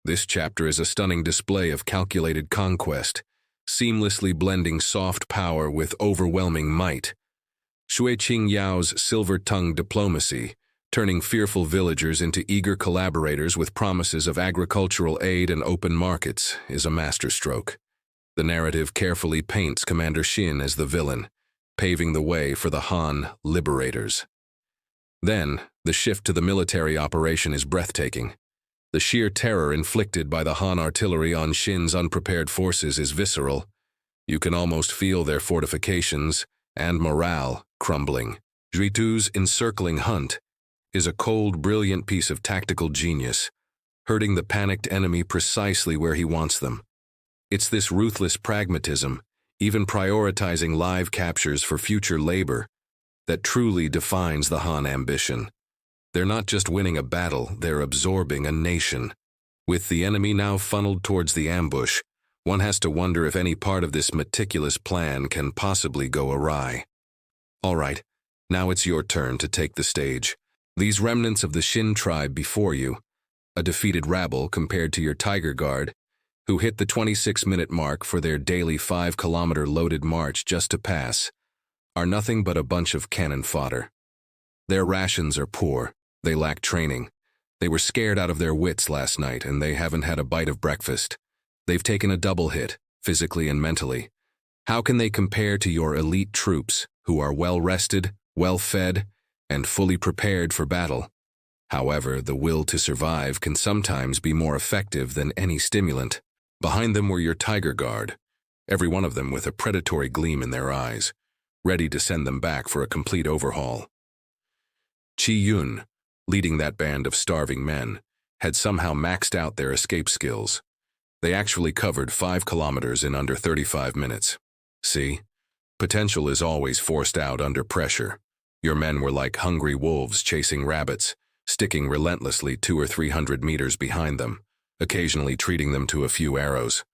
This chapter is a stunning display of calculated conquest, seamlessly blending soft power with overwhelming might. Xue Qingyao's silver-tongued diplomacy, turning fearful villagers into eager collaborators with promises of agricultural aid and open markets, is a masterstroke. The narrative carefully paints Commander Xin as the villain, paving the way for the Han liberators. Then, the shift to the military operation is breathtaking. The sheer terror inflicted by the Han artillery on Xin's unprepared forces is visceral. You can almost feel their fortifications and morale crumbling. Xue Tu's encircling hunt is a cold, brilliant piece of tactical genius, hurting the panicked enemy precisely where he wants them. It's this ruthless pragmatism, even prioritizing live captures for future labor, that truly defines the Han ambition. They're not just winning a battle, they're absorbing a nation. With the enemy now funneled towards the ambush, one has to wonder if any part of this meticulous plan can possibly go awry. All right, now it's your turn to take the stage. These remnants of the Xin Tribe before you, a defeated rabble compared to your Tiger Guard, who hit the 26-minute mark for their daily 5-kilometer loaded march just to pass, are nothing but a bunch of cannon fodder. Their rations are poor, they lack training. They were scared out of their wits last night and they haven't had a bite of breakfast. They've taken a double hit, physically and mentally. How can they compare to your elite troops, who are well-rested, well-fed, and fully prepared for battle? However, the will to survive can sometimes be more effective than any stimulant. Behind them were your Tiger Guard, every one of them with a predatory gleam in their eyes, ready to send them back for a complete overhaul. Qi Yun, leading that band of starving men, had somehow maxed out their escape skills. They actually covered 5 kilometers in under 35 minutes. See? Potential is always forced out under pressure. Your men were like hungry wolves chasing rabbits, sticking relentlessly 200 or 300 meters behind them, occasionally treating them to a few arrows.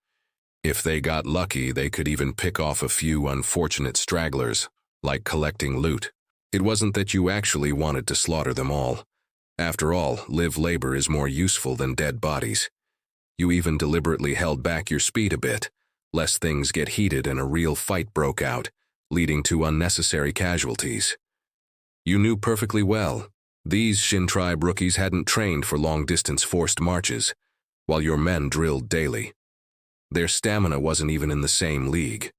If they got lucky, they could even pick off a few unfortunate stragglers, like collecting loot. It wasn't that you actually wanted to slaughter them all. After all, live labor is more useful than dead bodies. You even deliberately held back your speed a bit, lest things get heated and a real fight broke out, leading to unnecessary casualties. You knew perfectly well, these Xin Tribe rookies hadn't trained for long-distance forced marches, while your men drilled daily. Their stamina wasn't even in the same league.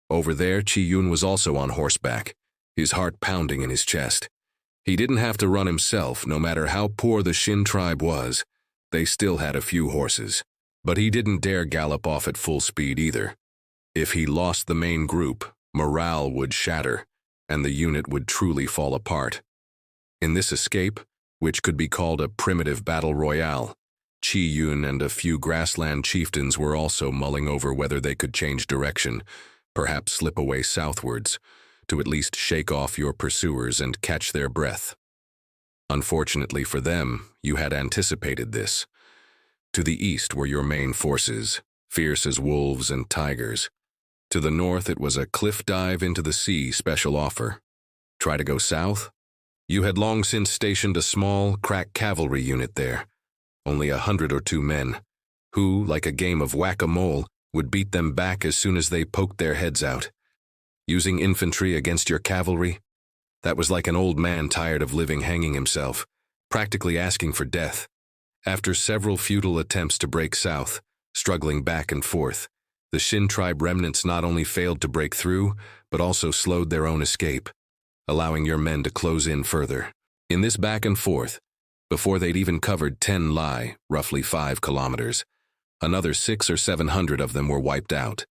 Over there, Qi Yun was also on horseback, his heart pounding in his chest. He didn't have to run himself, no matter how poor the Xin Tribe was. They still had a few horses, but he didn't dare gallop off at full speed either. If he lost the main group, morale would shatter, and the unit would truly fall apart. In this escape, which could be called a primitive battle royale, Qi Yun and a few grassland chieftains were also mulling over whether they could change direction, perhaps slip away southwards, to at least shake off your pursuers and catch their breath. Unfortunately for them, you had anticipated this. To the east were your main forces, fierce as wolves and tigers. To the north it was a cliff dive into the sea special offer. Try to go south? You had long since stationed a small, crack cavalry unit there, only 100 or 2 men, who, like a game of whack-a-mole, would beat them back as soon as they poked their heads out. Using infantry against your cavalry? That was like an old man tired of living hanging himself, practically asking for death. After several futile attempts to break south, struggling back and forth, the Xin Tribe remnants not only failed to break through, but also slowed their own escape, allowing your men to close in further. In this back and forth, before they'd even covered 10 li, roughly 5 kilometers, another 600 or 700 of them were wiped out.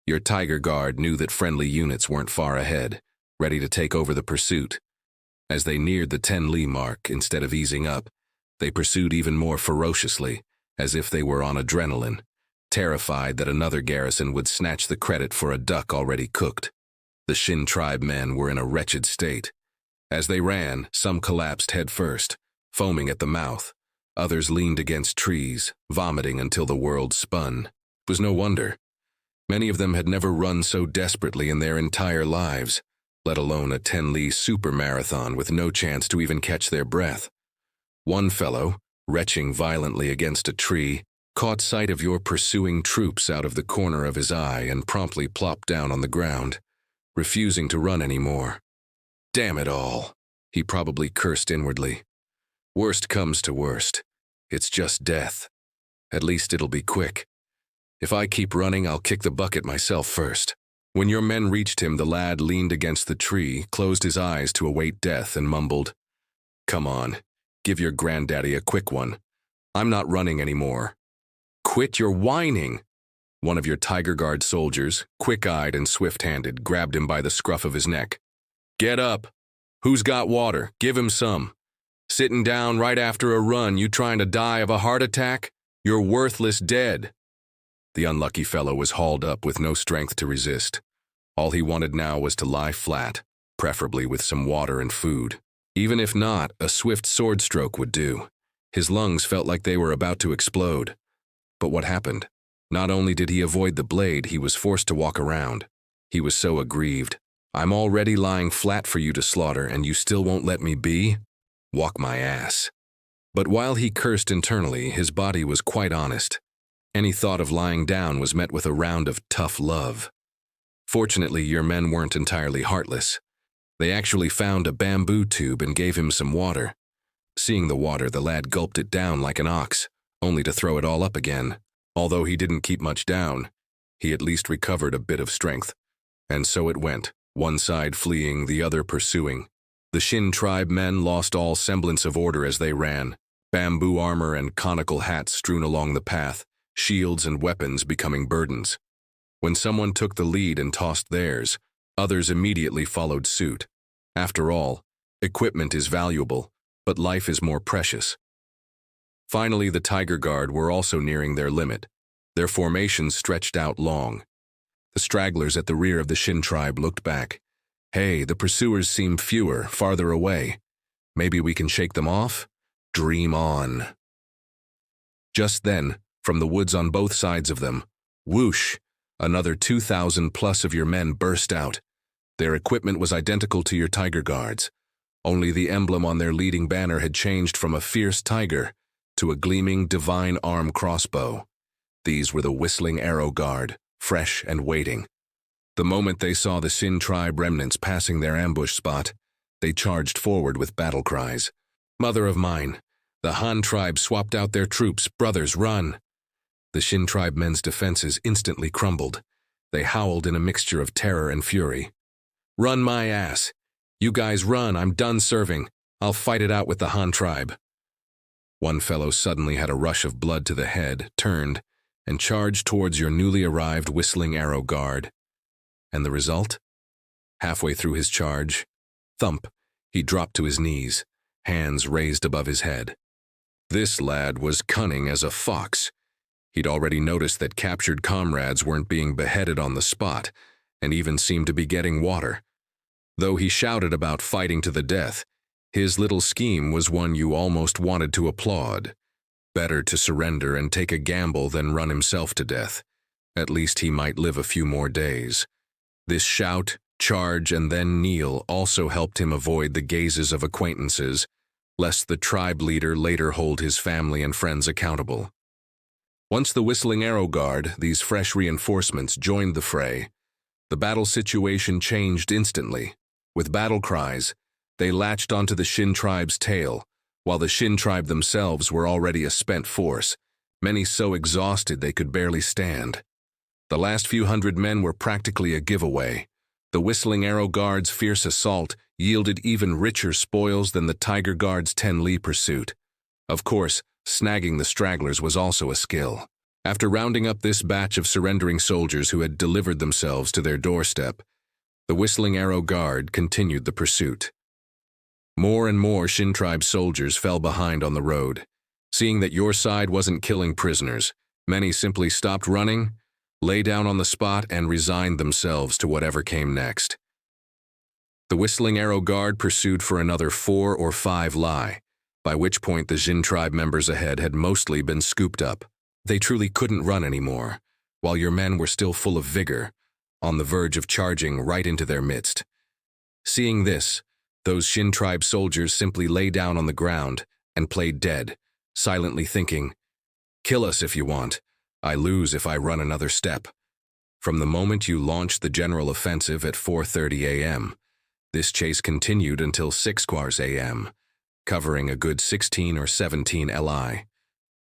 Your Tiger Guard knew that friendly units weren't far ahead, ready to take over the pursuit. As they neared the 10 li mark, instead of easing up, they pursued even more ferociously, as if they were on adrenaline, terrified that another garrison would snatch the credit for a duck already cooked. The Xin Tribe men were in a wretched state. As they ran, some collapsed head first, foaming at the mouth. Others leaned against trees, vomiting until the world spun. It was no wonder. Many of them had never run so desperately in their entire lives, let alone a 10 li super marathon with no chance to even catch their breath. One fellow, retching violently against a tree, caught sight of your pursuing troops out of the corner of his eye and promptly plopped down on the ground, refusing to run anymore. Damn it all, he probably cursed inwardly. Worst comes to worst. It's just death. At least it'll be quick. If I keep running, I'll kick the bucket myself first. When your men reached him, the lad leaned against the tree, closed his eyes to await death, and mumbled, "Come on, give your granddaddy a quick one. I'm not running anymore." "Quit your whining!" One of your Tiger Guard soldiers, quick-eyed and swift-handed, grabbed him by the scruff of his neck. "Get up! Who's got water? Give him some. Sitting down right after a run, you trying to die of a heart attack? You're worthless dead." The unlucky fellow was hauled up with no strength to resist. All he wanted now was to lie flat, preferably with some water and food. Even if not, a swift sword stroke would do. His lungs felt like they were about to explode. But what happened? Not only did he avoid the blade, he was forced to walk around. He was so aggrieved. "I'm already lying flat for you to slaughter, and you still won't let me be? Walk my ass." But while he cursed internally, his body was quite honest. Any thought of lying down was met with a round of tough love. Fortunately, your men weren't entirely heartless. They actually found a bamboo tube and gave him some water. Seeing the water, the lad gulped it down like an ox, only to throw it all up again. Although he didn't keep much down, he at least recovered a bit of strength. And so it went, one side fleeing, the other pursuing. The Xin Tribe men lost all semblance of order as they ran, bamboo armor and conical hats strewn along the path, shields and weapons becoming burdens. When someone took the lead and tossed theirs, others immediately followed suit. After all, equipment is valuable, but life is more precious. Finally, the Tiger Guard were also nearing their limit. Their formations stretched out long. The stragglers at the rear of the Xin Tribe looked back. "Hey, the pursuers seem fewer, farther away. Maybe we can shake them off? Dream on." Just then, from the woods on both sides of them, whoosh, another 2,000 plus of your men burst out. Their equipment was identical to your Tiger Guards. Only the emblem on their leading banner had changed from a fierce tiger to a gleaming divine arm crossbow. These were the Whistling Arrow Guard, fresh and waiting. The moment they saw the Xin Tribe remnants passing their ambush spot, they charged forward with battle cries. "Mother of mine, the Han Tribe swapped out their troops, brothers, run!" The Xin Tribe men's defenses instantly crumbled. They howled in a mixture of terror and fury. "Run my ass! You guys run, I'm done serving. I'll fight it out with the Han Tribe." One fellow suddenly had a rush of blood to the head, turned, and charged towards your newly arrived Whistling Arrow Guard. And the result? Halfway through his charge, thump, he dropped to his knees, hands raised above his head. This lad was cunning as a fox. He'd already noticed that captured comrades weren't being beheaded on the spot, and even seemed to be getting water. Though he shouted about fighting to the death, his little scheme was one you almost wanted to applaud. Better to surrender and take a gamble than run himself to death. At least he might live a few more days. This shout, charge, and then kneel also helped him avoid the gazes of acquaintances, lest the tribe leader later hold his family and friends accountable. Once the Whistling Arrow Guard, these fresh reinforcements, joined the fray, the battle situation changed instantly. With battle cries, they latched onto the Xin Tribe's tail, while the Xin Tribe themselves were already a spent force, many so exhausted they could barely stand. The last few hundred men were practically a giveaway. The Whistling Arrow Guard's fierce assault yielded even richer spoils than the Tiger Guard's 10-li pursuit. Of course, snagging the stragglers was also a skill. After rounding up this batch of surrendering soldiers who had delivered themselves to their doorstep, the Whistling Arrow Guard continued the pursuit. More and more Xin Tribe soldiers fell behind on the road. Seeing that your side wasn't killing prisoners, many simply stopped running, lay down on the spot, and resigned themselves to whatever came next. The Whistling Arrow Guard pursued for another 4 or 5 li, by which point the Xin Tribe members ahead had mostly been scooped up. They truly couldn't run anymore, while your men were still full of vigor, on the verge of charging right into their midst. Seeing this, those Xin Tribe soldiers simply lay down on the ground and played dead, silently thinking, "Kill us if you want. I lose if I run another step." From the moment you launched the general offensive at 4:30 a.m., this chase continued until 6 a.m., covering a good 16 or 17 li.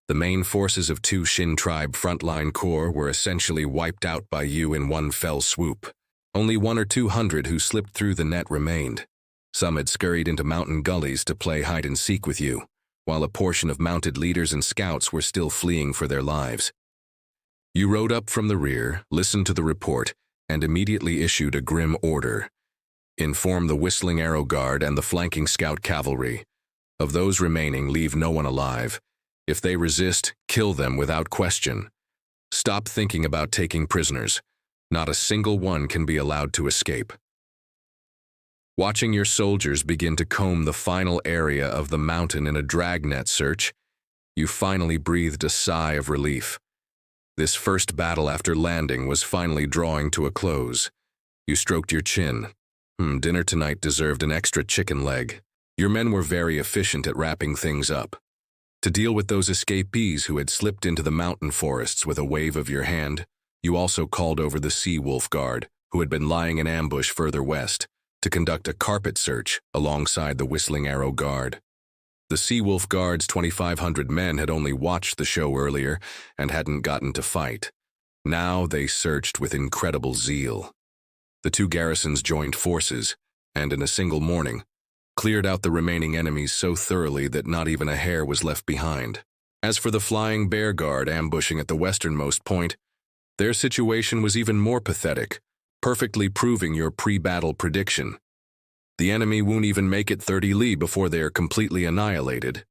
The main forces of two Xin Tribe frontline corps were essentially wiped out by you in one fell swoop. Only 100 or 200 who slipped through the net remained. Some had scurried into mountain gullies to play hide-and-seek with you, while a portion of mounted leaders and scouts were still fleeing for their lives. You rode up from the rear, listened to the report, and immediately issued a grim order. Inform the Whistling Arrow Guard and the flanking scout cavalry. Of those remaining, leave no one alive. If they resist, kill them without question. Stop thinking about taking prisoners. Not a single one can be allowed to escape. Watching your soldiers begin to comb the final area of the mountain in a dragnet search, you finally breathed a sigh of relief. This first battle after landing was finally drawing to a close. You stroked your chin. Dinner tonight deserved an extra chicken leg. Your men were very efficient at wrapping things up. To deal with those escapees who had slipped into the mountain forests with a wave of your hand, you also called over the Sea Wolf Guard, who had been lying in ambush further west, to conduct a carpet search alongside the Whistling Arrow Guard. The Sea Wolf Guard's 2,500 men had only watched the show earlier and hadn't gotten to fight. Now they searched with incredible zeal. The two garrisons joined forces, and in a single morning, cleared out the remaining enemies so thoroughly that not even a hair was left behind. As for the Flying Bear Guard ambushing at the westernmost point, their situation was even more pathetic, perfectly proving your pre-battle prediction. The enemy won't even make it 30 li before they are completely annihilated.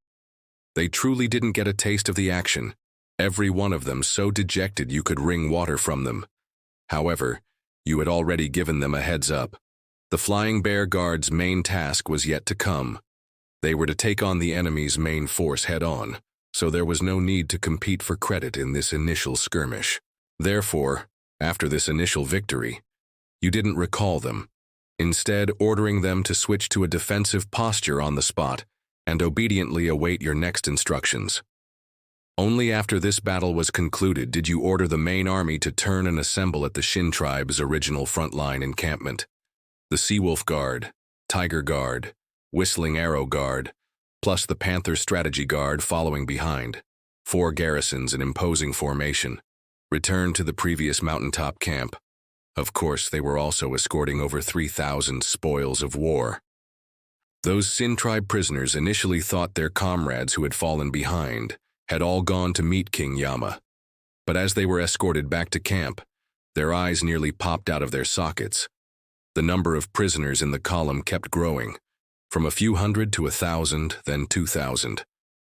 They truly didn't get a taste of the action, every one of them so dejected you could wring water from them. However, you had already given them a heads up. The Flying Bear Guard's main task was yet to come. They were to take on the enemy's main force head-on, so there was no need to compete for credit in this initial skirmish. Therefore, after this initial victory, you didn't recall them, instead ordering them to switch to a defensive posture on the spot and obediently await your next instructions. Only after this battle was concluded did you order the main army to turn and assemble at the Xin Tribe's original frontline encampment. The Sea Wolf Guard, Tiger Guard, Whistling Arrow Guard, plus the Panther Strategy Guard following behind, 4 garrisons in imposing formation, returned to the previous mountaintop camp. Of course, they were also escorting over 3,000 spoils of war. Those Xin Tribe prisoners initially thought their comrades who had fallen behind had all gone to meet King Yama. But as they were escorted back to camp, their eyes nearly popped out of their sockets. The number of prisoners in the column kept growing, from a few hundred to 1,000, then 2,000.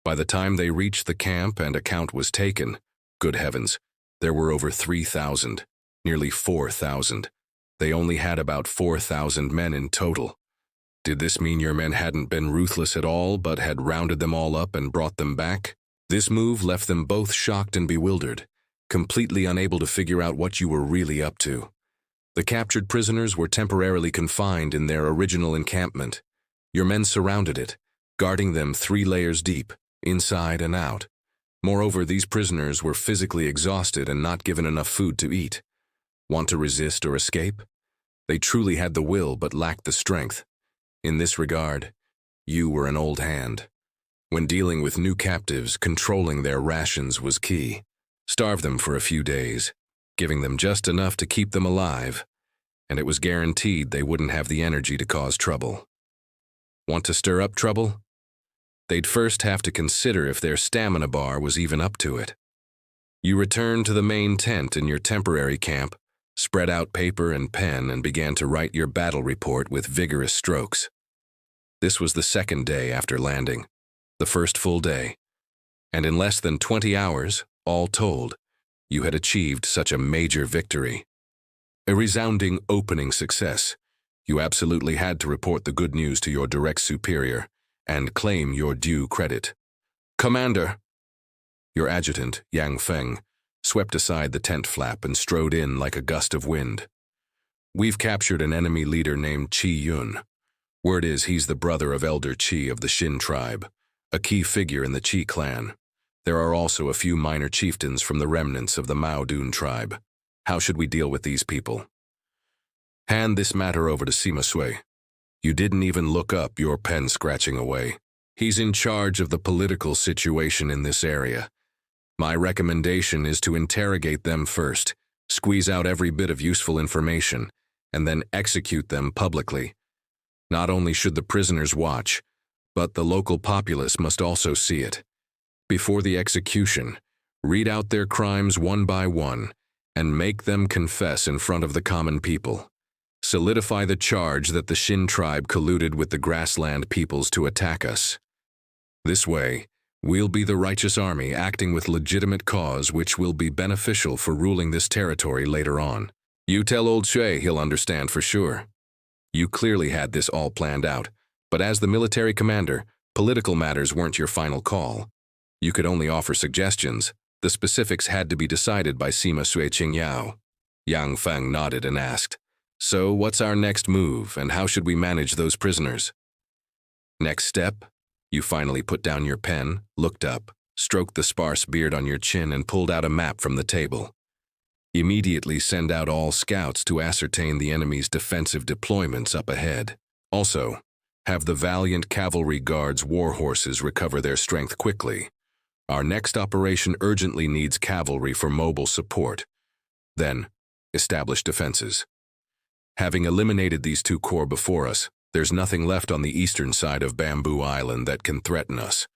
By the time they reached the camp and a count was taken, good heavens, there were over 3,000, nearly 4,000. They only had about 4,000 men in total. Did this mean your men hadn't been ruthless at all, but had rounded them all up and brought them back? This move left them both shocked and bewildered, completely unable to figure out what you were really up to. The captured prisoners were temporarily confined in their original encampment. Your men surrounded it, guarding them 3 layers deep, inside and out. Moreover, these prisoners were physically exhausted and not given enough food to eat. Want to resist or escape? They truly had the will but lacked the strength. In this regard, you were an old hand. When dealing with new captives, controlling their rations was key. Starve them for a few days, giving them just enough to keep them alive, and it was guaranteed they wouldn't have the energy to cause trouble. Want to stir up trouble? They'd first have to consider if their stamina bar was even up to it. You returned to the main tent in your temporary camp, spread out paper and pen, and began to write your battle report with vigorous strokes. This was the second day after landing, the first full day, and in less than 20 hours, all told, you had achieved such a major victory. A resounding opening success. You absolutely had to report the good news to your direct superior and claim your due credit. Commander! Your adjutant, Yang Feng, swept aside the tent flap and strode in like a gust of wind. We've captured an enemy leader named Qi Yun. Word is he's the brother of Elder Qi of the Xin Tribe, a key figure in the Qi clan. There are also a few minor chieftains from the remnants of the Maodun tribe. How should we deal with these people? Hand this matter over to Sima Xue. You didn't even look up, your pen scratching away. He's in charge of the political situation in this area. My recommendation is to interrogate them first, squeeze out every bit of useful information, and then execute them publicly. Not only should the prisoners watch, but the local populace must also see it. Before the execution, read out their crimes one by one, and make them confess in front of the common people. Solidify the charge that the Xin tribe colluded with the grassland peoples to attack us. This way, we'll be the righteous army acting with legitimate cause which will be beneficial for ruling this territory later on. You tell old Xue, he'll understand for sure. You clearly had this all planned out, but as the military commander, political matters weren't your final call. You could only offer suggestions. The specifics had to be decided by Sima Xue Qingyao. Yang Feng nodded and asked, "So what's our next move, and how should we manage those prisoners?" Next step? You finally put down your pen, looked up, stroked the sparse beard on your chin, and pulled out a map from the table. Immediately send out all scouts to ascertain the enemy's defensive deployments up ahead. Also, have the valiant cavalry guards' war horses recover their strength quickly. Our next operation urgently needs cavalry for mobile support. Then, establish defenses. Having eliminated these two corps before us, there's nothing left on the eastern side of Bamboo Island that can threaten us.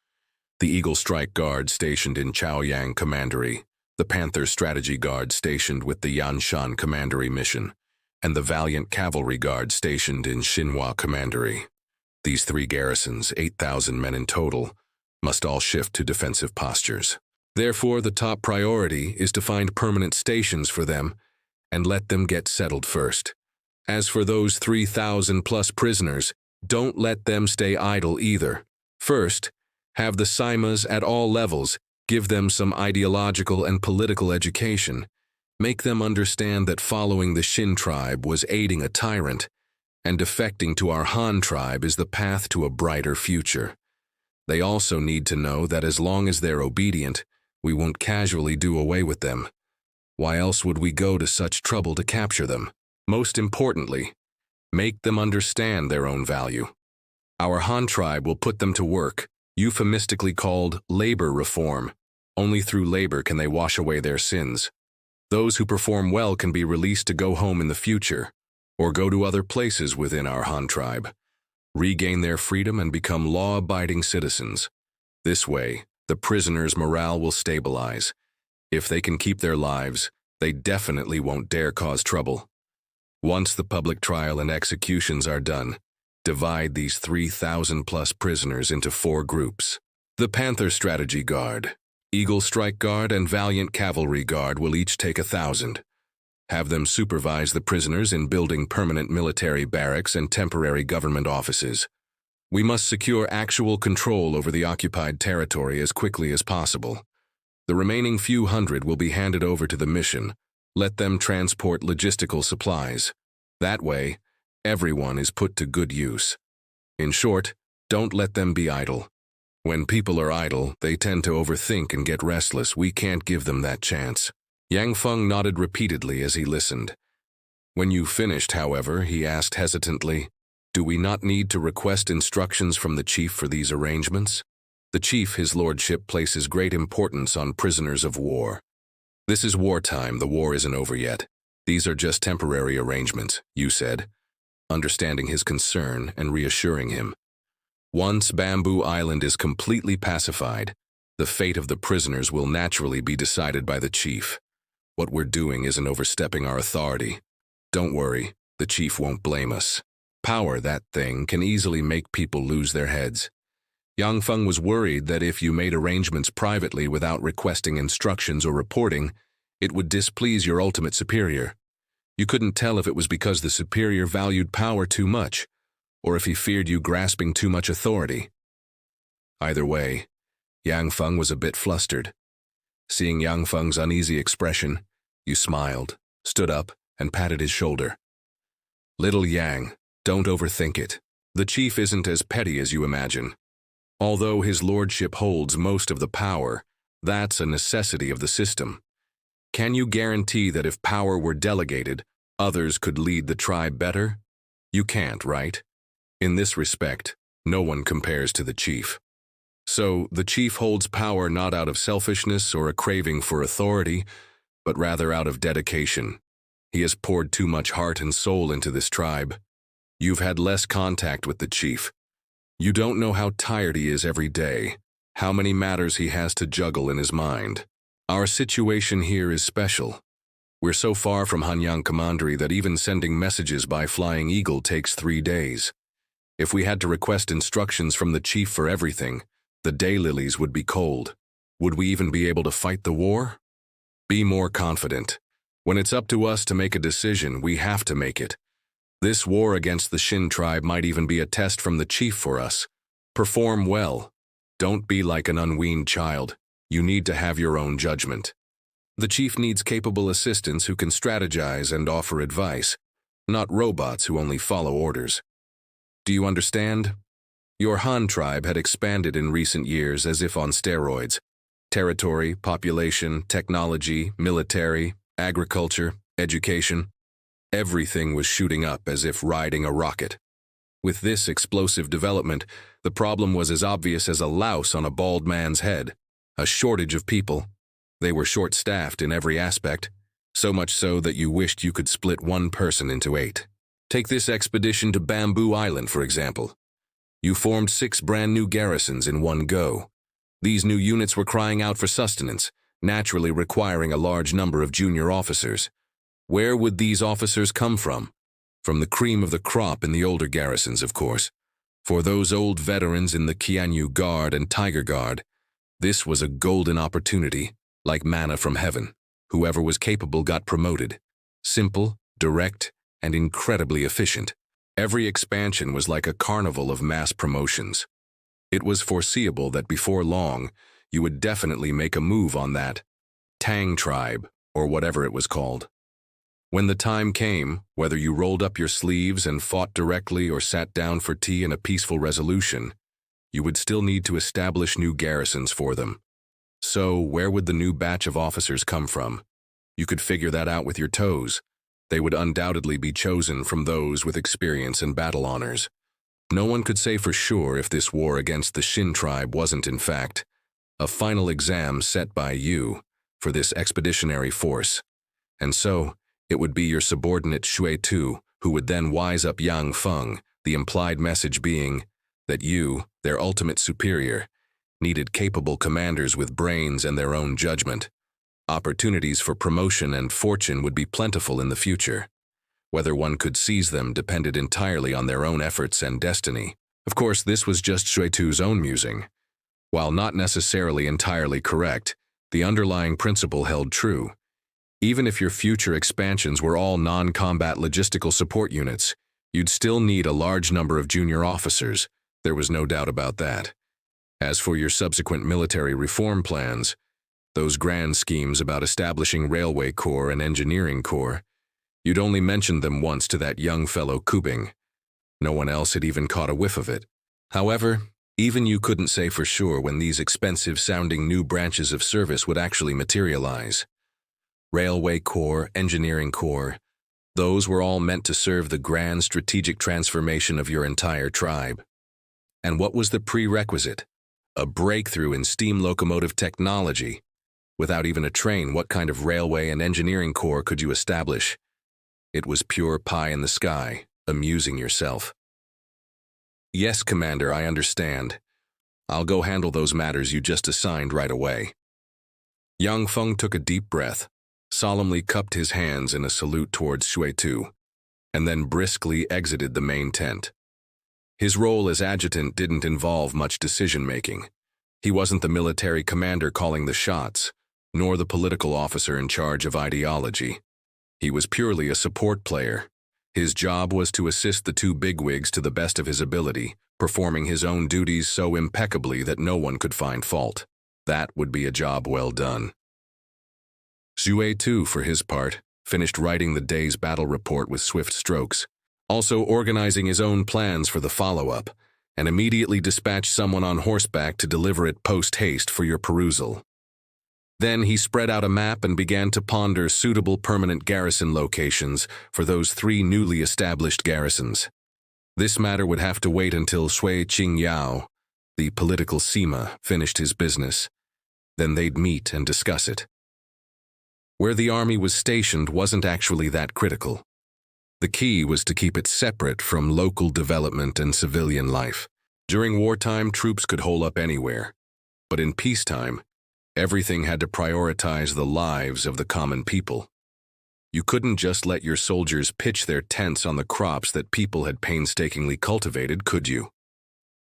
The Eagle Strike Guard stationed in Chaoyang Commandery, the Panther Strategy Guard stationed with the Yanshan Commandery mission, and the Valiant Cavalry Guard stationed in Xinhua Commandery. These three garrisons, 8,000 men in total, must all shift to defensive postures. Therefore, the top priority is to find permanent stations for them and let them get settled first. As for those 3,000+ prisoners, don't let them stay idle either. First, have the Saimas at all levels give them some ideological and political education. Make them understand that following the Xin tribe was aiding a tyrant, and defecting to our Han tribe is the path to a brighter future. They also need to know that as long as they're obedient, we won't casually do away with them. Why else would we go to such trouble to capture them? Most importantly, make them understand their own value. Our Han tribe will put them to work, euphemistically called labor reform. Only through labor can they wash away their sins. Those who perform well can be released to go home in the future, or go to other places within our Han tribe, regain their freedom and become law-abiding citizens. This way, the prisoners' morale will stabilize. If they can keep their lives, they definitely won't dare cause trouble. Once the public trial and executions are done, divide these 3,000+ prisoners into 4 groups. The Panther Strategy Guard, Eagle Strike Guard, and Valiant Cavalry Guard will each take 1,000. Have them supervise the prisoners in building permanent military barracks and temporary government offices. We must secure actual control over the occupied territory as quickly as possible. The remaining few hundred will be handed over to the mission. Let them transport logistical supplies. That way, everyone is put to good use. In short, don't let them be idle. When people are idle, they tend to overthink and get restless. We can't give them that chance. Yang Feng nodded repeatedly as he listened. When you finished, however, he asked hesitantly, "Do we not need to request instructions from the chief for these arrangements?" The chief, his lordship, places great importance on prisoners of war. This is wartime, the war isn't over yet. These are just temporary arrangements, you said, understanding his concern and reassuring him. Once Bamboo Island is completely pacified, the fate of the prisoners will naturally be decided by the chief. What we're doing isn't overstepping our authority. Don't worry, the chief won't blame us. Power, that thing, can easily make people lose their heads. Yang Feng was worried that if you made arrangements privately without requesting instructions or reporting, it would displease your ultimate superior. You couldn't tell if it was because the superior valued power too much, or if he feared you grasping too much authority. Either way, Yang Feng was a bit flustered. Seeing Yang Feng's uneasy expression, you smiled, stood up, and patted his shoulder. "Little Yang, don't overthink it. The chief isn't as petty as you imagine. Although his lordship holds most of the power, that's a necessity of the system. Can you guarantee that if power were delegated, others could lead the tribe better? You can't, right? In this respect, no one compares to the chief. So, the chief holds power not out of selfishness or a craving for authority, but rather out of dedication. He has poured too much heart and soul into this tribe. You've had less contact with the chief. You don't know how tired he is every day, how many matters he has to juggle in his mind. Our situation here is special. We're so far from Hanyang Commandery that even sending messages by Flying Eagle takes 3 days. If we had to request instructions from the chief for everything, the daylilies would be cold. Would we even be able to fight the war? Be more confident. When it's up to us to make a decision, we have to make it. This war against the Xin tribe might even be a test from the chief for us. Perform well. Don't be like an unweaned child. You need to have your own judgment. The chief needs capable assistants who can strategize and offer advice, not robots who only follow orders. Do you understand? Your Han tribe had expanded in recent years as if on steroids. Territory, population, technology, military, agriculture, education. Everything was shooting up as if riding a rocket. With this explosive development, the problem was as obvious as a louse on a bald man's head. A shortage of people. They were short-staffed in every aspect, so much so that you wished you could split one person into 8. Take this expedition to Bamboo Island, for example. You formed 6 brand new garrisons in one go. These new units were crying out for sustenance, naturally requiring a large number of junior officers. Where would these officers come from? From the cream of the crop in the older garrisons, of course. For those old veterans in the Qianyu Guard and Tiger Guard, this was a golden opportunity, like manna from heaven. Whoever was capable got promoted. Simple, direct, and incredibly efficient. Every expansion was like a carnival of mass promotions. It was foreseeable that before long, you would definitely make a move on that Tang tribe, or whatever it was called. When the time came, whether you rolled up your sleeves and fought directly or sat down for tea and a peaceful resolution, you would still need to establish new garrisons for them. So, where would the new batch of officers come from? You could figure that out with your toes. They would undoubtedly be chosen from those with experience and battle honors. No one could say for sure if this war against the Xin tribe wasn't, in fact, a final exam set by you for this expeditionary force. And so, it would be your subordinate Xue Tu who would then wise up Yang Feng, the implied message being that you, their ultimate superior, needed capable commanders with brains and their own judgment. Opportunities for promotion and fortune would be plentiful in the future. Whether one could seize them depended entirely on their own efforts and destiny. Of course, this was just Xue Tu's own musing. While not necessarily entirely correct, the underlying principle held true. Even if your future expansions were all non-combat logistical support units, you'd still need a large number of junior officers. There was no doubt about that. As for your subsequent military reform plans, those grand schemes about establishing railway corps and engineering corps, you'd only mentioned them once to that young fellow Kubing. No one else had even caught a whiff of it. However, even you couldn't say for sure when these expensive-sounding new branches of service would actually materialize. Railway corps, engineering corps, those were all meant to serve the grand strategic transformation of your entire tribe. And what was the prerequisite? A breakthrough in steam locomotive technology. Without even a train, what kind of railway and engineering corps could you establish? It was pure pie in the sky, amusing yourself. Yes, Commander, I understand. I'll go handle those matters you just assigned right away. Yang Feng took a deep breath, solemnly cupped his hands in a salute towards Xue Tu, and then briskly exited the main tent. His role as adjutant didn't involve much decision-making. He wasn't the military commander calling the shots, nor the political officer in charge of ideology. He was purely a support player. His job was to assist the 2 bigwigs to the best of his ability, performing his own duties so impeccably that no one could find fault. That would be a job well done. Xue Tu, for his part, finished writing the day's battle report with swift strokes, also organizing his own plans for the follow-up. and immediately dispatch someone on horseback to deliver it post-haste for your perusal. Then he spread out a map and began to ponder suitable permanent garrison locations for those 3 newly established garrisons. This matter would have to wait until Xue Qingyao, the political Sima, finished his business. Then they'd meet and discuss it. Where the army was stationed wasn't actually that critical. The key was to keep it separate from local development and civilian life. During wartime, troops could hole up anywhere. But in peacetime, everything had to prioritize the lives of the common people. You couldn't just let your soldiers pitch their tents on the crops that people had painstakingly cultivated, could you?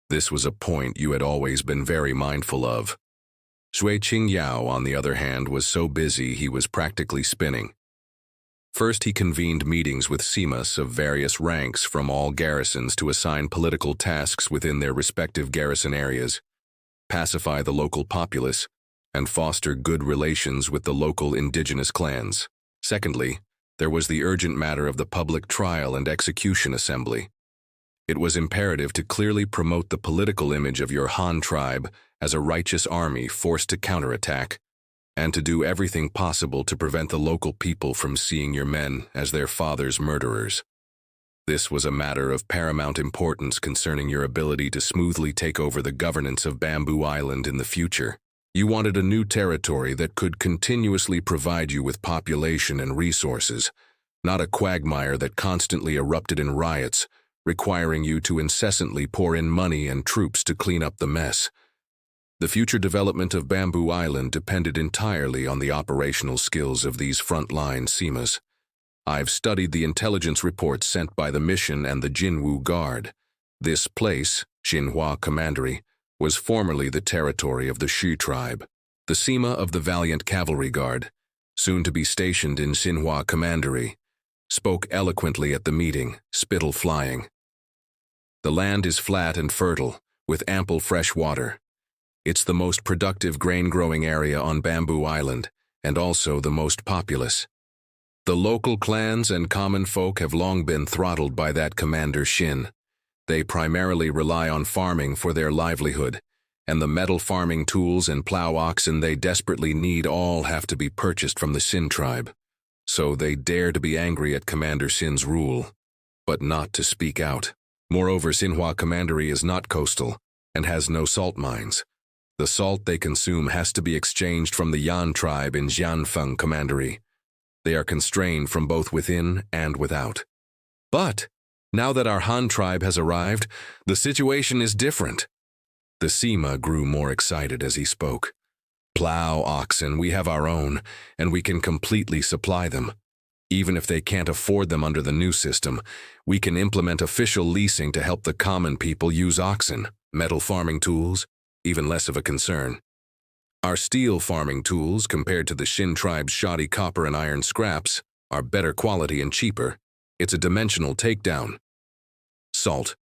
This was a point you had always been very mindful of. Xue Qingyao, on the other hand, was so busy he was practically spinning. First, he convened meetings with Simas of various ranks from all garrisons to assign political tasks within their respective garrison areas, pacify the local populace, and foster good relations with the local indigenous clans. Secondly, there was the urgent matter of the public trial and execution assembly. It was imperative to clearly promote the political image of your Han tribe as a righteous army forced to counterattack, and to do everything possible to prevent the local people from seeing your men as their father's murderers. This was a matter of paramount importance concerning your ability to smoothly take over the governance of Bamboo Island in the future. You wanted a new territory that could continuously provide you with population and resources, not a quagmire that constantly erupted in riots, requiring you to incessantly pour in money and troops to clean up the mess. The future development of Bamboo Island depended entirely on the operational skills of these frontline Simas. I've studied the intelligence reports sent by the mission and the Jinwu Guard. This place, Xinhua Commandery, was formerly the territory of the Xue Tribe. The Sima of the valiant cavalry guard, soon to be stationed in Xinhua Commandery, spoke eloquently at the meeting, spittle flying. The land is flat and fertile, with ample fresh water. It's the most productive grain-growing area on Bamboo Island, and also the most populous. The local clans and common folk have long been throttled by that Commander Xin. They primarily rely on farming for their livelihood, and the metal farming tools and plow oxen they desperately need all have to be purchased from the Xin Tribe. So they dare to be angry at Commander Xin's rule, but not to speak out. Moreover, Xinhua Commandery is not coastal, and has no salt mines. The salt they consume has to be exchanged from the Yan tribe in Jianfeng Commandery. They are constrained from both within and without. But, now that our Han tribe has arrived, the situation is different. The Sima grew more excited as he spoke. Plow oxen, we have our own, and we can completely supply them. Even if they can't afford them under the new system, we can implement official leasing to help the common people use oxen. Metal farming tools, even less of a concern. Our steel farming tools, compared to the Xin tribe's shoddy copper and iron scraps, are better quality and cheaper. It's a dimensional takedown. Salt.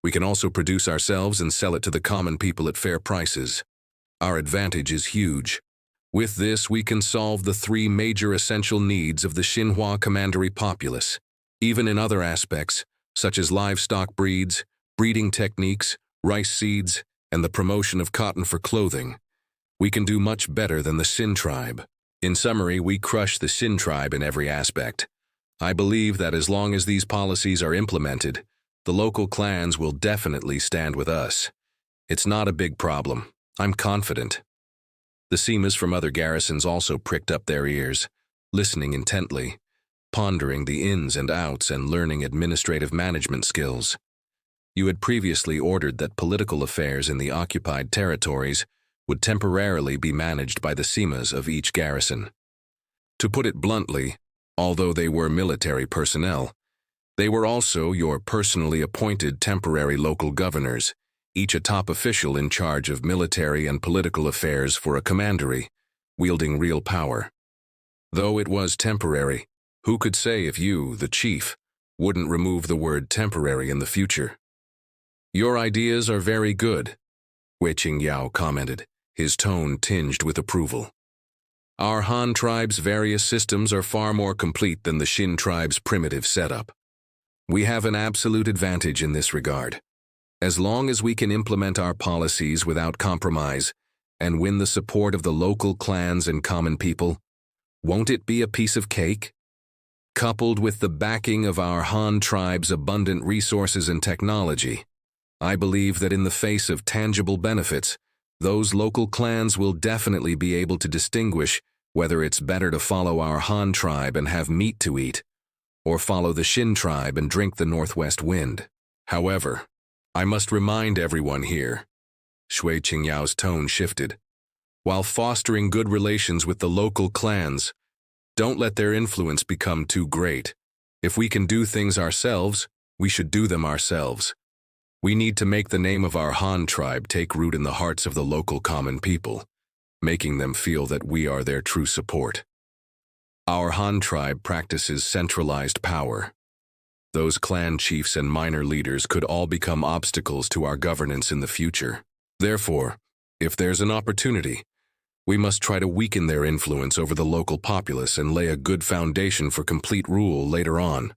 We can also produce ourselves and sell it to the common people at fair prices. Our advantage is huge. With this, we can solve the 3 major essential needs of the Xinhua Commandery populace. Even in other aspects, such as livestock breeds, breeding techniques, rice seeds, and the promotion of cotton for clothing, we can do much better than the Xin tribe. In summary, we crush the Xin tribe in every aspect. I believe that as long as these policies are implemented, the local clans will definitely stand with us. It's not a big problem. I'm confident. The Simas from other garrisons also pricked up their ears, listening intently, pondering the ins and outs and learning administrative management skills. You had previously ordered that political affairs in the occupied territories would temporarily be managed by the Simas of each garrison. To put it bluntly, although they were military personnel, they were also your personally appointed temporary local governors, each a top official in charge of military and political affairs for a commandery, wielding real power. Though it was temporary, who could say if you, the chief, wouldn't remove the word temporary in the future? Your ideas are very good, Xue Qingyao commented, his tone tinged with approval. Our Han tribe's various systems are far more complete than the Xin tribe's primitive setup. We have an absolute advantage in this regard. As long as we can implement our policies without compromise and win the support of the local clans and common people, won't it be a piece of cake? Coupled with the backing of our Han tribe's abundant resources and technology, I believe that in the face of tangible benefits, those local clans will definitely be able to distinguish whether it's better to follow our Han tribe and have meat to eat, or follow the Xin tribe and drink the northwest wind. However, I must remind everyone here, Xue Qingyao's tone shifted. While fostering good relations with the local clans, don't let their influence become too great. If we can do things ourselves, we should do them ourselves. We need to make the name of our Han tribe take root in the hearts of the local common people, making them feel that we are their true support. Our Han tribe practices centralized power. Those clan chiefs and minor leaders could all become obstacles to our governance in the future. Therefore, if there's an opportunity, we must try to weaken their influence over the local populace and lay a good foundation for complete rule later on.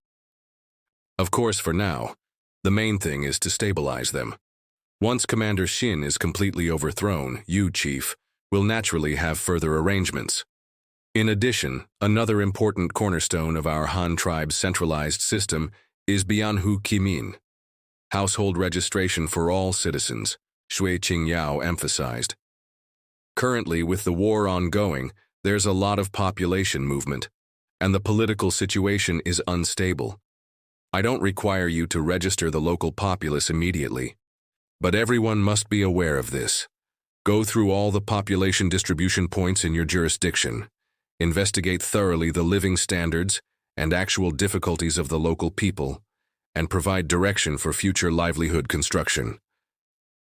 Of course, for now, the main thing is to stabilize them. Once Commander Xin is completely overthrown, you, Chief, will naturally have further arrangements. In addition, another important cornerstone of our Han tribe's centralized system is Bianhu Qimin, household registration for all citizens, Xue Qingyao emphasized. Currently, with the war ongoing, there's a lot of population movement, and the political situation is unstable. I don't require you to register the local populace immediately, but everyone must be aware of this. Go through all the population distribution points in your jurisdiction. Investigate thoroughly the living standards and actual difficulties of the local people, and provide direction for future livelihood construction.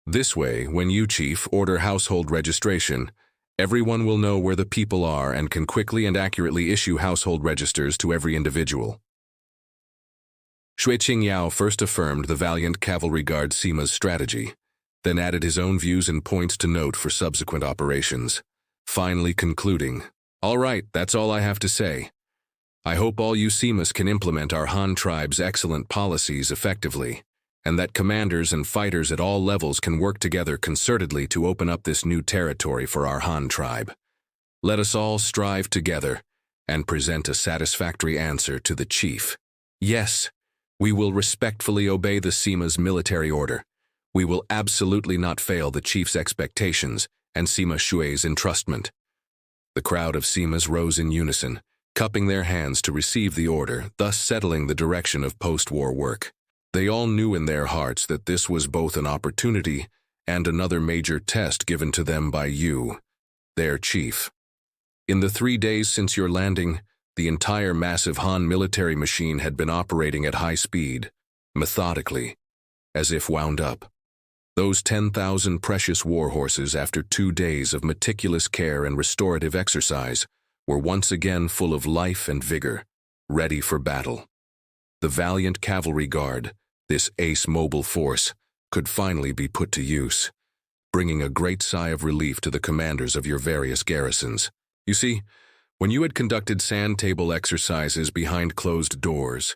This way, when you, Chief, order household registration, everyone will know where the people are and can quickly and accurately issue household registers to every individual. Xue Qingyao first affirmed the valiant cavalry guard Sima's strategy, then added his own views and points to note for subsequent operations, finally concluding, "All right, that's all I have to say. I hope all you Simas can implement our Han tribe's excellent policies effectively, and that commanders and fighters at all levels can work together concertedly to open up this new territory for our Han tribe. Let us all strive together and present a satisfactory answer to the chief. Yes, we will respectfully obey the Sima's military order. We will absolutely not fail the chief's expectations and Sima Xue's entrustment." The crowd of Simas rose in unison, cupping their hands to receive the order, thus settling the direction of post-war work. They all knew in their hearts that this was both an opportunity and another major test given to them by you, their chief. In the 3 days since your landing, the entire massive Han military machine had been operating at high speed, methodically, as if wound up. Those 10,000 precious war horses, after 2 days of meticulous care and restorative exercise, were once again full of life and vigor, ready for battle. The valiant cavalry guard, this ace mobile force, could finally be put to use, bringing a great sigh of relief to the commanders of your various garrisons. You see, when you had conducted sand table exercises behind closed doors,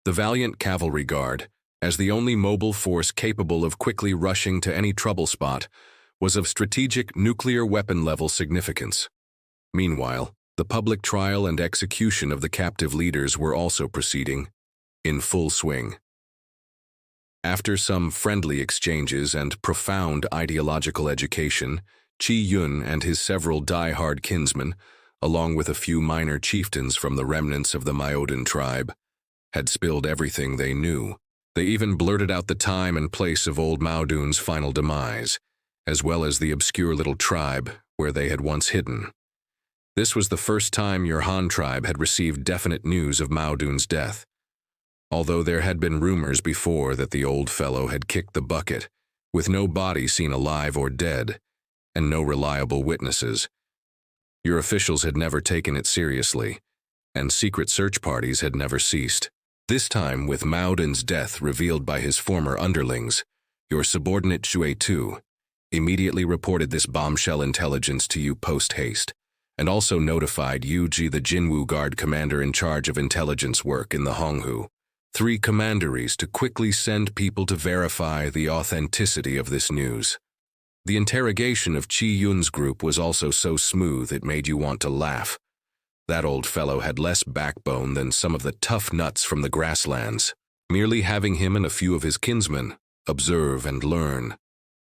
the valiant cavalry guard, as the only mobile force capable of quickly rushing to any trouble spot, was of strategic nuclear weapon level significance. Meanwhile, the public trial and execution of the captive leaders were also proceeding, in full swing. After some friendly exchanges and profound ideological education, Qi Yun and his several die-hard kinsmen, along with a few minor chieftains from the remnants of the Maodan tribe, had spilled everything they knew. They even blurted out the time and place of old Maodun's final demise, as well as the obscure little tribe where they had once hidden. This was the first time your Han tribe had received definite news of Maodun's death. Although there had been rumors before that the old fellow had kicked the bucket, with no body seen alive or dead, and no reliable witnesses. Your officials had never taken it seriously, and secret search parties had never ceased. This time, with Maodun's death revealed by his former underlings, your subordinate Xue Tu immediately reported this bombshell intelligence to you post-haste, and also notified Yu Ji, the Jinwu Guard commander in charge of intelligence work in the Honghu, 3 commanderies to quickly send people to verify the authenticity of this news. The interrogation of Qi Yun's group was also so smooth it made you want to laugh. That old fellow had less backbone than some of the tough nuts from the grasslands. Merely having him and a few of his kinsmen observe and learn.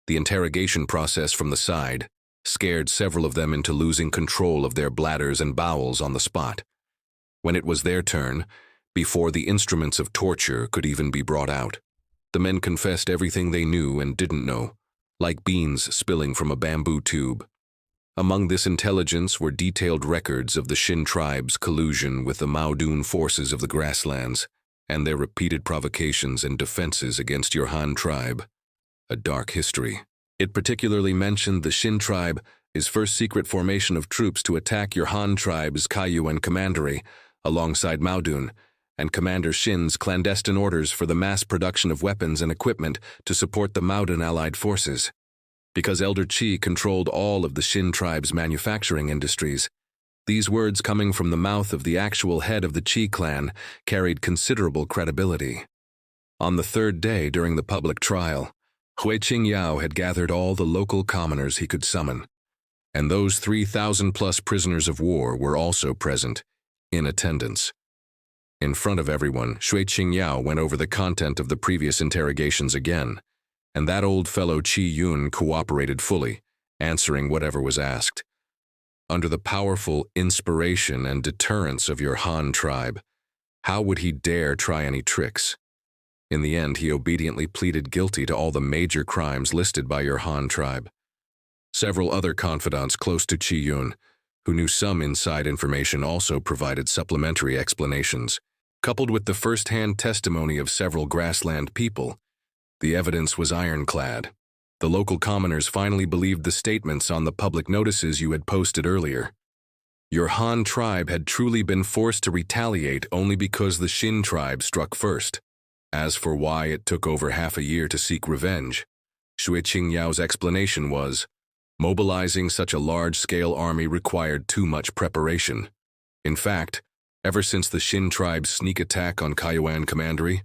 The interrogation process from the side scared several of them into losing control of their bladders and bowels on the spot. When it was their turn, before the instruments of torture could even be brought out, the men confessed everything they knew and didn't know, like beans spilling from a bamboo tube. Among this intelligence were detailed records of the Xin Tribe's collusion with the Maodun forces of the grasslands and their repeated provocations and defenses against your Han tribe. A dark history. It particularly mentioned the Xin Tribe's first secret formation of troops to attack your Han tribe's Kaiyuan commandery alongside Maodun, and Commander Xin's clandestine orders for the mass production of weapons and equipment to support the Maodun allied forces. Because Elder Qi controlled all of the Xin Tribe's manufacturing industries, these words coming from the mouth of the actual head of the Qi clan carried considerable credibility. On the 3rd day during the public trial, Xue Qingyao had gathered all the local commoners he could summon, and those 3,000+ prisoners of war were also present, in attendance. In front of everyone, Xue Qingyao went over the content of the previous interrogations again, and that old fellow Qi Yun cooperated fully, answering whatever was asked. Under the powerful inspiration and deterrence of your Han tribe, how would he dare try any tricks? In the end, he obediently pleaded guilty to all the major crimes listed by your Han tribe. Several other confidants close to Qi Yun, who knew some inside information, also provided supplementary explanations. Coupled with the first-hand testimony of several grassland people, the evidence was ironclad. The local commoners finally believed the statements on the public notices you had posted earlier. Your Han tribe had truly been forced to retaliate only because the Xin tribe struck first. As for why it took over half a year to seek revenge, Xue Qingyao's explanation was, mobilizing such a large-scale army required too much preparation. In fact, ever since the Xin tribe's sneak attack on Kaiyuan Commandery,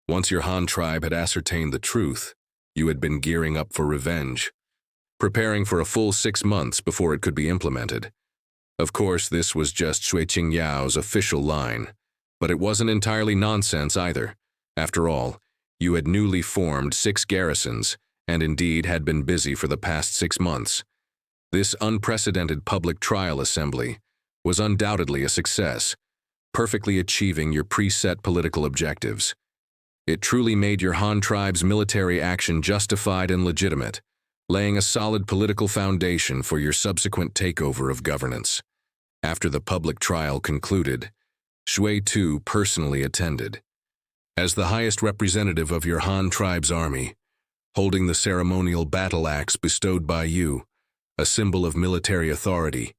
once your Han tribe had ascertained the truth, you had been gearing up for revenge, preparing for a full 6 months before it could be implemented. Of course, this was just Xue Qingyao's official line, but it wasn't entirely nonsense either. After all, you had newly formed 6 garrisons, and indeed had been busy for the past 6 months. This unprecedented public trial assembly was undoubtedly a success, perfectly achieving your preset political objectives. It truly made your Han tribe's military action justified and legitimate, laying a solid political foundation for your subsequent takeover of governance. After the public trial concluded, Xue Tu personally attended. As the highest representative of your Han tribe's army, holding the ceremonial battle axe bestowed by you, a symbol of military authority,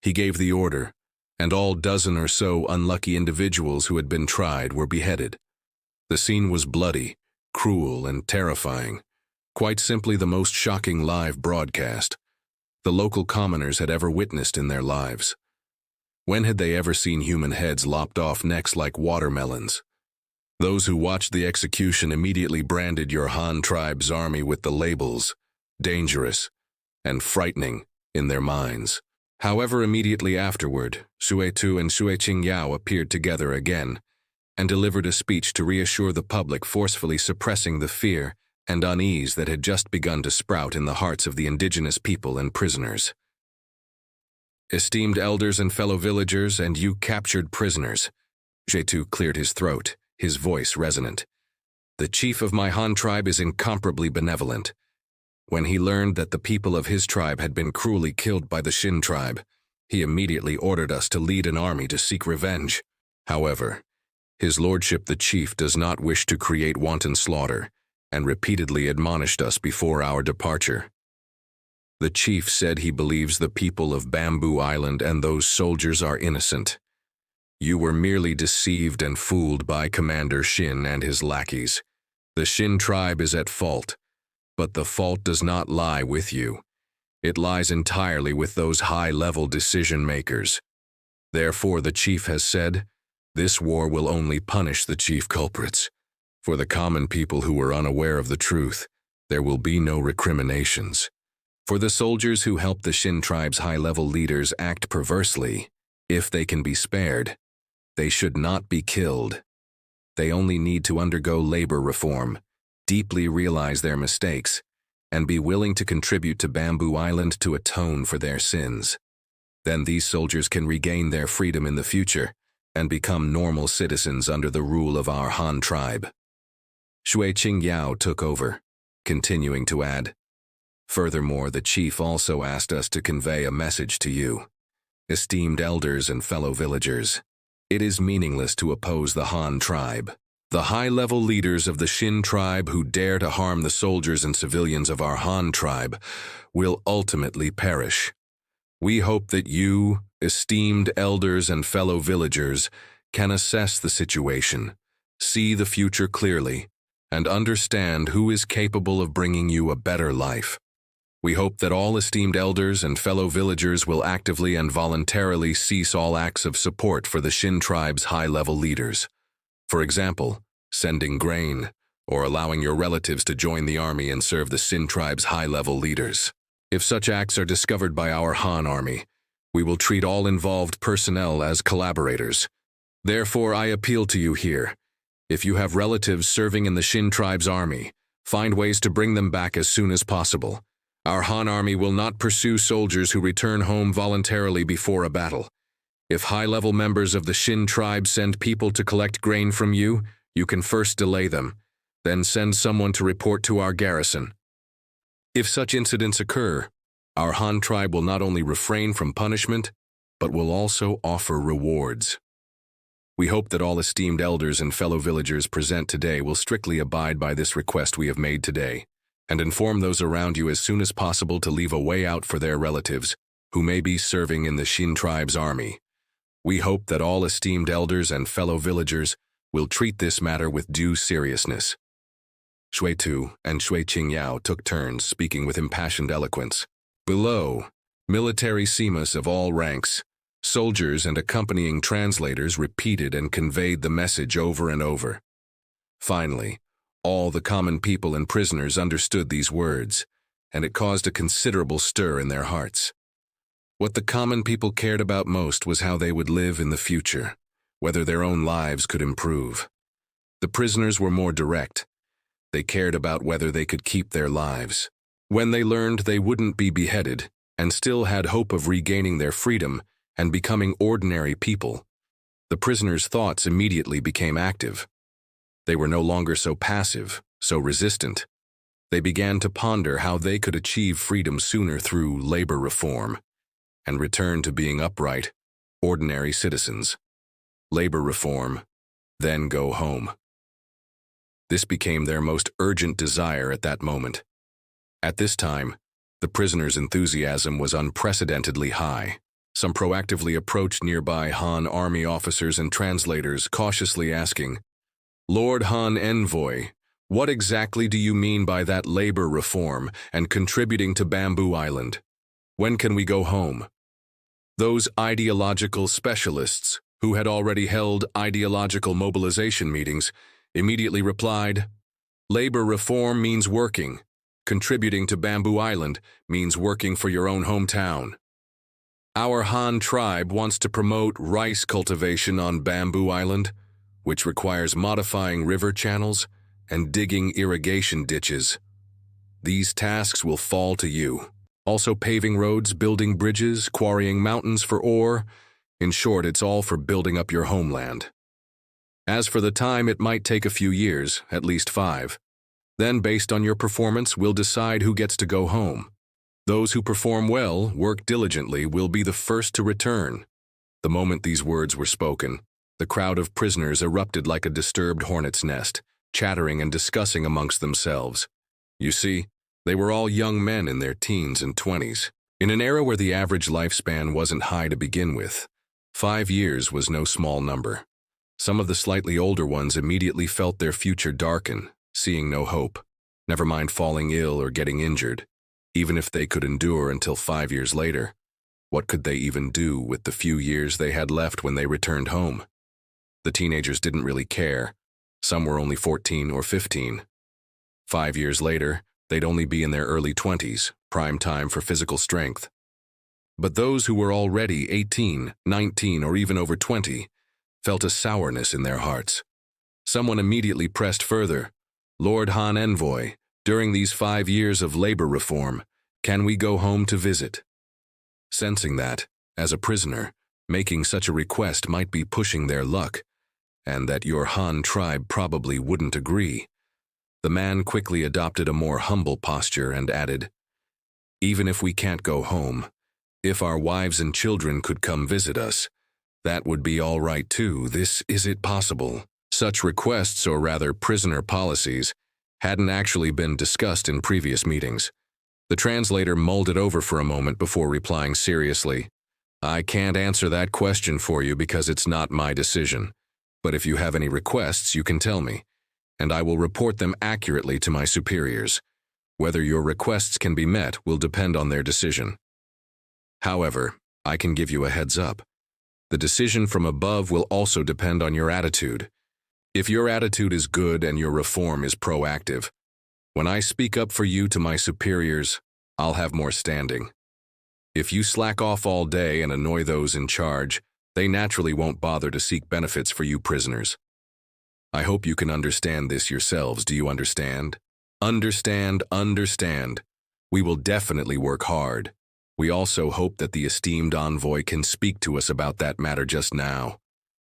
he gave the order, and all dozen or so unlucky individuals who had been tried were beheaded. The scene was bloody, cruel, and terrifying, quite simply the most shocking live broadcast the local commoners had ever witnessed in their lives. When had they ever seen human heads lopped off necks like watermelons? Those who watched the execution immediately branded your Han tribe's army with the labels dangerous and frightening in their minds. However, immediately afterward, Xue Tu and Xue Qingyao appeared together again and delivered a speech to reassure the public, forcefully suppressing the fear and unease that had just begun to sprout in the hearts of the indigenous people and prisoners. Esteemed elders and fellow villagers, and you captured prisoners, Xue Tu cleared his throat, his voice resonant. The chief of my Han tribe is incomparably benevolent. When he learned that the people of his tribe had been cruelly killed by the Xin tribe, he immediately ordered us to lead an army to seek revenge. However, his lordship the chief does not wish to create wanton slaughter, and repeatedly admonished us before our departure. The chief said he believes the people of Bamboo Island and those soldiers are innocent. You were merely deceived and fooled by Commander Xin and his lackeys. The Xin tribe is at fault, but the fault does not lie with you. It lies entirely with those high-level decision-makers. Therefore, the chief has said, This war will only punish the chief culprits. For the common people who were unaware of the truth, there will be no recriminations. For the soldiers who help the Xin Tribe's high-level leaders act perversely, if they can be spared, they should not be killed. They only need to undergo labor reform, deeply realize their mistakes, and be willing to contribute to Bamboo Island to atone for their sins. Then these soldiers can regain their freedom in the future and become normal citizens under the rule of our Han tribe. Xue Qingyao took over, continuing to add, "Furthermore, the chief also asked us to convey a message to you. Esteemed elders and fellow villagers, it is meaningless to oppose the Han tribe. The high-level leaders of the Xin tribe who dare to harm the soldiers and civilians of our Han tribe will ultimately perish. We hope that you, esteemed elders and fellow villagers, can assess the situation, see the future clearly, and understand who is capable of bringing you a better life. We hope that all esteemed elders and fellow villagers will actively and voluntarily cease all acts of support for the Xin tribe's high-level leaders. For example, sending grain, or allowing your relatives to join the army and serve the Xin tribe's high-level leaders. If such acts are discovered by our Han army, we will treat all involved personnel as collaborators. Therefore, I appeal to you here. If you have relatives serving in the Xin tribe's army, find ways to bring them back as soon as possible. Our Han army will not pursue soldiers who return home voluntarily before a battle. If high-level members of the Xin tribe send people to collect grain from you, you can first delay them, then send someone to report to our garrison. If such incidents occur, our Han tribe will not only refrain from punishment, but will also offer rewards. We hope that all esteemed elders and fellow villagers present today will strictly abide by this request we have made today, and inform those around you as soon as possible to leave a way out for their relatives who may be serving in the Xin tribe's army. We hope that all esteemed elders and fellow villagers will treat this matter with due seriousness." Xue Tu and Xue Qingyao took turns speaking with impassioned eloquence. Below, military seamus of all ranks, soldiers and accompanying translators repeated and conveyed the message over and over. Finally, all the common people and prisoners understood these words, and it caused a considerable stir in their hearts. What the common people cared about most was how they would live in the future, whether their own lives could improve. The prisoners were more direct. They cared about whether they could keep their lives. When they learned they wouldn't be beheaded, and still had hope of regaining their freedom and becoming ordinary people, the prisoners' thoughts immediately became active. They were no longer so passive, so resistant. They began to ponder how they could achieve freedom sooner through labor reform, and return to being upright, ordinary citizens. Labor reform, then go home. This became their most urgent desire at that moment. At this time, the prisoners' enthusiasm was unprecedentedly high. Some proactively approached nearby Han army officers and translators, cautiously asking, "Lord Han Envoy, what exactly do you mean by that labor reform and contributing to Bamboo Island? When can we go home?" Those ideological specialists, who had already held ideological mobilization meetings, immediately replied, "Labor reform means working. Contributing to Bamboo Island means working for your own hometown. Our Han tribe wants to promote rice cultivation on Bamboo Island, which requires modifying river channels and digging irrigation ditches. These tasks will fall to you. Also paving roads, building bridges, quarrying mountains for ore. In short, it's all for building up your homeland. As for the time, it might take a few years, at least 5. Then, based on your performance, we'll decide who gets to go home. Those who perform well, work diligently, will be the first to return." The moment these words were spoken, the crowd of prisoners erupted like a disturbed hornet's nest, chattering and discussing amongst themselves. You see, they were all young men in their teens and 20s. In an era where the average lifespan wasn't high to begin with, 5 years was no small number. Some of the slightly older ones immediately felt their future darken, seeing no hope, never mind falling ill or getting injured. Even if they could endure until 5 years later, what could they even do with the few years they had left when they returned home? The teenagers didn't really care. Some were only 14 or 15. 5 years later, they'd only be in their early 20s, prime time for physical strength. But those who were already 18, 19, or even over 20 felt a sourness in their hearts. Someone immediately pressed further. Lord Han Envoy, during these 5 years of labor reform, can we go home to visit? Sensing that, as a prisoner, making such a request might be pushing their luck, and that your Han tribe probably wouldn't agree, the man quickly adopted a more humble posture and added, "Even if we can't go home, if our wives and children could come visit us, that would be all right too. Is it possible?" Such requests, or rather prisoner policies, hadn't actually been discussed in previous meetings. The translator mulled it over for a moment before replying seriously, "I can't answer that question for you because it's not my decision. But if you have any requests, you can tell me, and I will report them accurately to my superiors. Whether your requests can be met will depend on their decision. However, I can give you a heads up. The decision from above will also depend on your attitude. If your attitude is good and your reform is proactive, when I speak up for you to my superiors, I'll have more standing. If you slack off all day and annoy those in charge, they naturally won't bother to seek benefits for you prisoners. I hope you can understand this yourselves. Do you understand? Understand. We will definitely work hard. We also hope that the esteemed envoy can speak to us about that matter just now.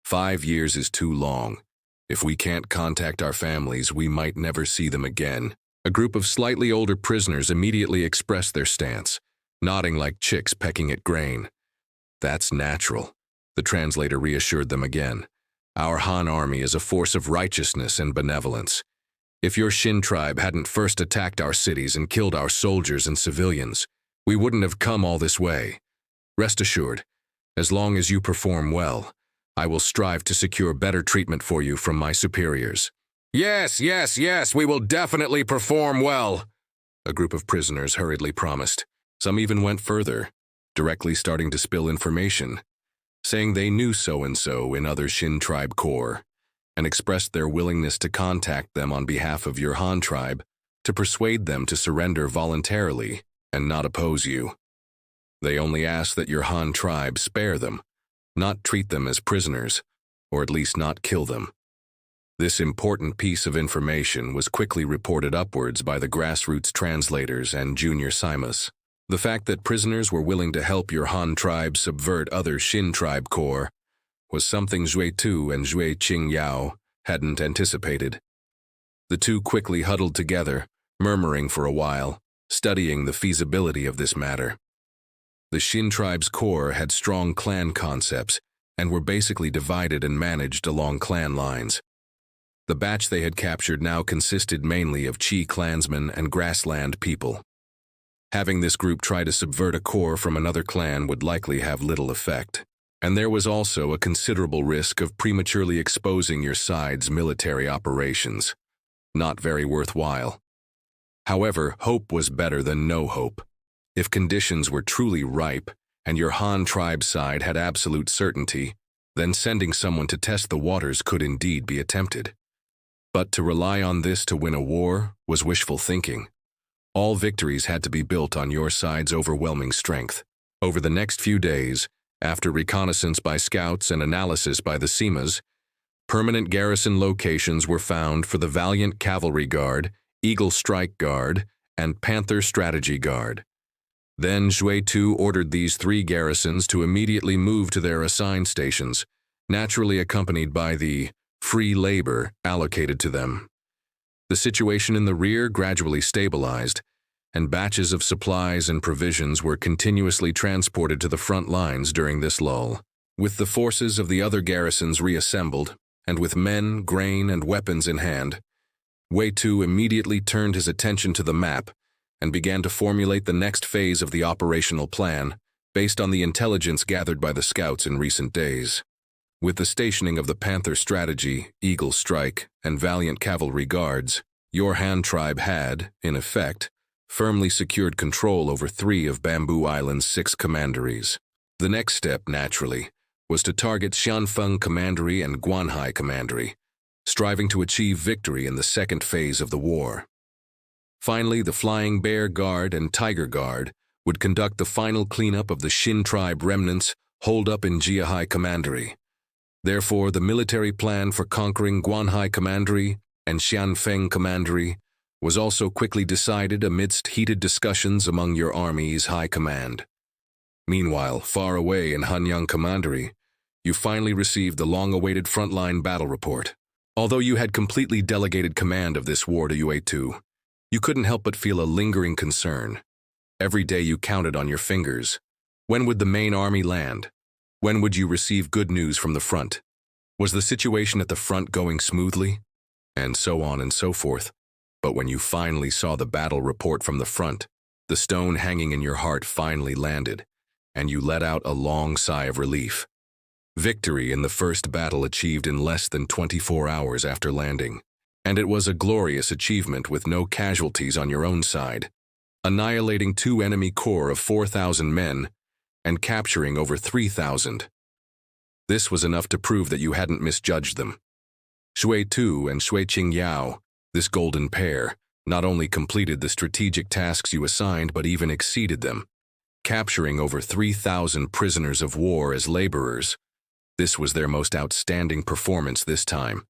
5 years is too long. If we can't contact our families, we might never see them again." A group of slightly older prisoners immediately expressed their stance, nodding like chicks pecking at grain. "That's natural," the translator reassured them again. "Our Han army is a force of righteousness and benevolence. If your Xin tribe hadn't first attacked our cities and killed our soldiers and civilians, we wouldn't have come all this way. Rest assured, as long as you perform well, I will strive to secure better treatment for you from my superiors." Yes, we will definitely perform well," a group of prisoners hurriedly promised. Some even went further, directly starting to spill information, saying they knew so-and-so in other Xin tribe corps, and expressed their willingness to contact them on behalf of your Han tribe to persuade them to surrender voluntarily and not oppose you. They only ask that your Han tribe spare them, not treat them as prisoners, or at least not kill them. This important piece of information was quickly reported upwards by the grassroots translators and junior Simas. The fact that prisoners were willing to help your Han tribe subvert other Xin tribe corps was something Xue Tu and Xue Qingyao hadn't anticipated. The two quickly huddled together, murmuring for a while, studying the feasibility of this matter. The Xin tribe's core had strong clan concepts and were basically divided and managed along clan lines. The batch they had captured now consisted mainly of Qi clansmen and grassland people. Having this group try to subvert a core from another clan would likely have little effect. And there was also a considerable risk of prematurely exposing your side's military operations. Not very worthwhile. However, hope was better than no hope. If conditions were truly ripe, and your Han tribe side had absolute certainty, then sending someone to test the waters could indeed be attempted. But to rely on this to win a war was wishful thinking. All victories had to be built on your side's overwhelming strength. Over the next few days, after reconnaissance by scouts and analysis by the Simas, permanent garrison locations were found for the Valiant Cavalry Guard, Eagle Strike Guard, and Panther Strategy Guard. Then Xue Tu ordered these 3 garrisons to immediately move to their assigned stations, naturally accompanied by the free labor allocated to them. The situation in the rear gradually stabilized, and batches of supplies and provisions were continuously transported to the front lines during this lull. With the forces of the other garrisons reassembled, and with men, grain, and weapons in hand, Xue Tu immediately turned his attention to the map and began to formulate the next phase of the operational plan based on the intelligence gathered by the scouts in recent days. With the stationing of the Panther Strategy, Eagle Strike, and Valiant Cavalry Guards, your Han tribe had, in effect, firmly secured control over 3 of Bamboo Island's 6 commanderies. The next step, naturally, was to target Xianfeng Commandery and Guanhai Commandery, striving to achieve victory in the second phase of the war. Finally, the Flying Bear Guard and Tiger Guard would conduct the final cleanup of the Xin Tribe remnants holed up in Jiahai Commandery. Therefore, the military plan for conquering Guanhai Commandery and Xianfeng Commandery was also quickly decided amidst heated discussions among your army's high command. Meanwhile, far away in Hanyang Commandery, you finally received the long-awaited frontline battle report. Although you had completely delegated command of this war to Xue Tu, you couldn't help but feel a lingering concern. Every day you counted on your fingers. When would the main army land? When would you receive good news from the front? Was the situation at the front going smoothly? And so on and so forth. But when you finally saw the battle report from the front, the stone hanging in your heart finally landed, and you let out a long sigh of relief. Victory in the first battle achieved in less than 24 hours after landing, and it was a glorious achievement with no casualties on your own side, annihilating 2 enemy corps of 4,000 men and capturing over 3,000. This was enough to prove that you hadn't misjudged them. Xue Tu and Xue Qingyao, this golden pair, not only completed the strategic tasks you assigned but even exceeded them, capturing over 3,000 prisoners of war as laborers. This was their most outstanding performance this time,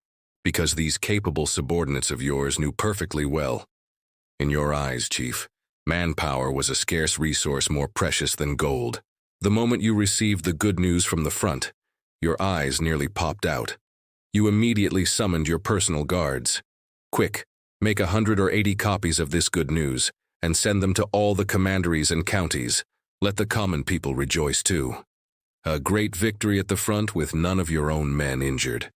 because these capable subordinates of yours knew perfectly well. In your eyes, Chief, manpower was a scarce resource more precious than gold. The moment you received the good news from the front, your eyes nearly popped out. You immediately summoned your personal guards. Quick, make 100 or 80 copies of this good news and send them to all the commanderies and counties. Let the common people rejoice too. A great victory at the front with none of your own men injured.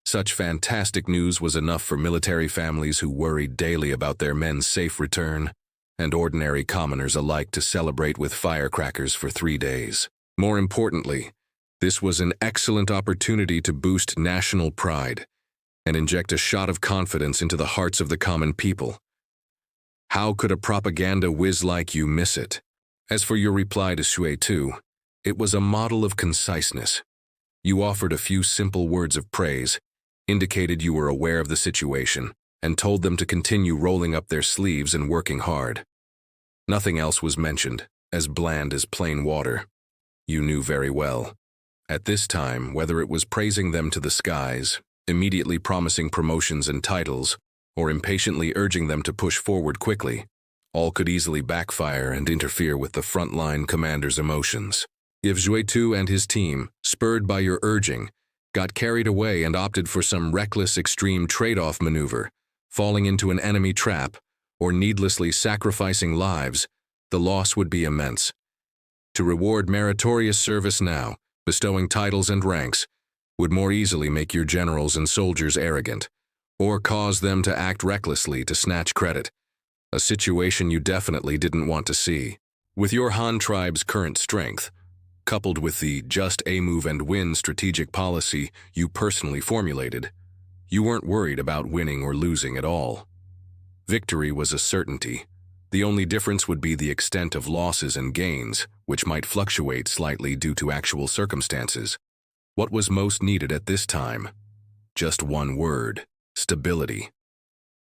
Such fantastic news was enough for military families who worried daily about their men's safe return, and ordinary commoners alike to celebrate with firecrackers for 3 days. More importantly, this was an excellent opportunity to boost national pride and inject a shot of confidence into the hearts of the common people. How could a propaganda whiz like you miss it? As for your reply to Xue Tu, it was a model of conciseness. You offered a few simple words of praise, indicated you were aware of the situation, and told them to continue rolling up their sleeves and working hard. Nothing else was mentioned, as bland as plain water. You knew very well. At this time, whether it was praising them to the skies, immediately promising promotions and titles, or impatiently urging them to push forward quickly, all could easily backfire and interfere with the frontline commander's emotions. If Xue Tu and his team, spurred by your urging, got carried away and opted for some reckless extreme trade-off maneuver, falling into an enemy trap, or needlessly sacrificing lives, the loss would be immense. To reward meritorious service now, bestowing titles and ranks, would more easily make your generals and soldiers arrogant, or cause them to act recklessly to snatch credit, a situation you definitely didn't want to see. With your Han tribe's current strength, coupled with the just a move and win strategic policy you personally formulated, you weren't worried about winning or losing at all. Victory was a certainty. The only difference would be the extent of losses and gains, which might fluctuate slightly due to actual circumstances. What was most needed at this time? Just one word: stability.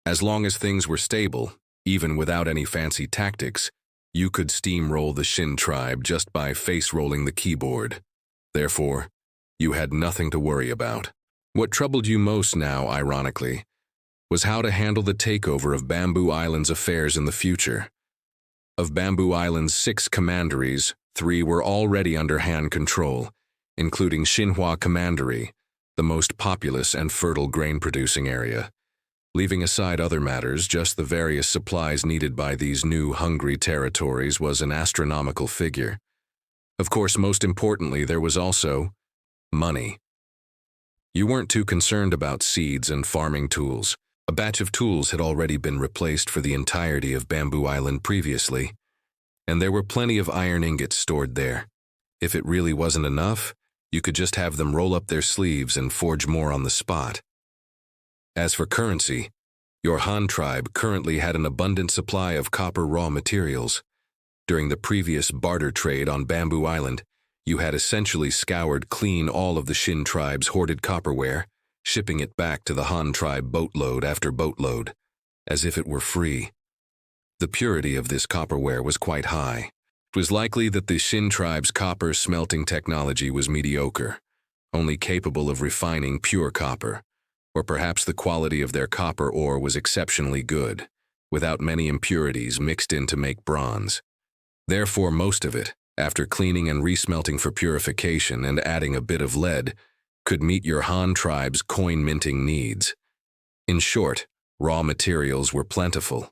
As long as things were stable, even without any fancy tactics, you could steamroll the Xin Tribe just by face-rolling the keyboard. Therefore, you had nothing to worry about. What troubled you most now, ironically, was how to handle the takeover of Bamboo Island's affairs in the future. Of Bamboo Island's 6 commanderies, 3 were already under Han control, including Xinhua Commandery, the most populous and fertile grain-producing area. Leaving aside other matters, just the various supplies needed by these new hungry territories was an astronomical figure. Of course, most importantly, there was also money. You weren't too concerned about seeds and farming tools. A batch of tools had already been replaced for the entirety of Bamboo Island previously, and there were plenty of iron ingots stored there. If it really wasn't enough, you could just have them roll up their sleeves and forge more on the spot. As for currency, your Han tribe currently had an abundant supply of copper raw materials. During the previous barter trade on Bamboo Island, You had essentially scoured clean all of the Xin Tribe's hoarded copperware, shipping it back to the Han Tribe boatload after boatload, as if it were free. The purity of this copperware was quite high. It was likely that the Xin Tribe's copper smelting technology was mediocre, only capable of refining pure copper, or perhaps the quality of their copper ore was exceptionally good, without many impurities mixed in to make bronze. Therefore, most of it, after cleaning and resmelting for purification and adding a bit of lead, could meet your Han Tribe's coin-minting needs. In short, raw materials were plentiful.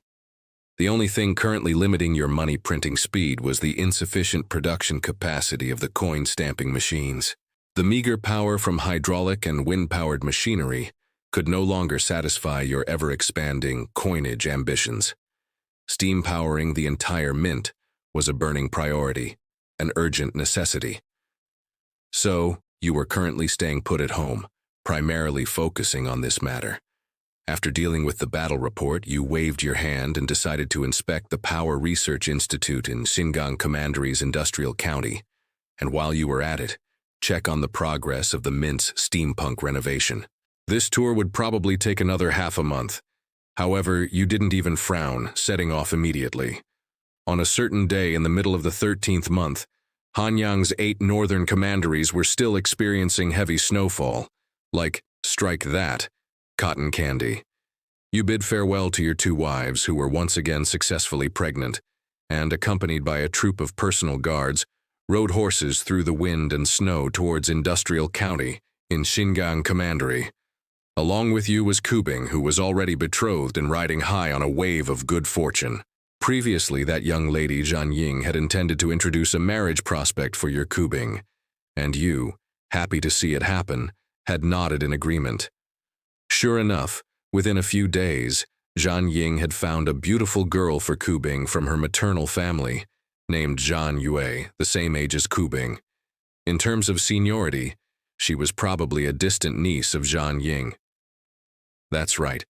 The only thing currently limiting your money-printing speed was the insufficient production capacity of the coin-stamping machines. The meager power from hydraulic and wind-powered machinery could no longer satisfy your ever-expanding coinage ambitions. Steam powering the entire mint was a burning priority, an urgent necessity. So, you were currently staying put at home, primarily focusing on this matter. After dealing with the battle report, you waved your hand and decided to inspect the Power Research Institute in Xinjiang Commandery's Industrial County, and while you were at it, check on the progress of the Mint's steampunk renovation. This tour would probably take another half a month. However, you didn't even frown, setting off immediately. On a certain day in the middle of the 13th month, Hanyang's 8 northern commanderies were still experiencing heavy snowfall. Like, strike that, cotton candy. You bid farewell to your 2 wives, who were once again successfully pregnant, and, accompanied by a troop of personal guards, rode horses through the wind and snow towards Industrial County in Xinjiang Commandery. Along with you was Kubing, who was already betrothed and riding high on a wave of good fortune. Previously, that young lady, Zhan Ying, had intended to introduce a marriage prospect for your Kubing, and you, happy to see it happen, had nodded in agreement. Sure enough, within a few days, Zhan Ying had found a beautiful girl for Kubing from her maternal family, named Zhan Yue, the same age as Kubing. In terms of seniority, she was probably a distant niece of Zhan Ying. That's right.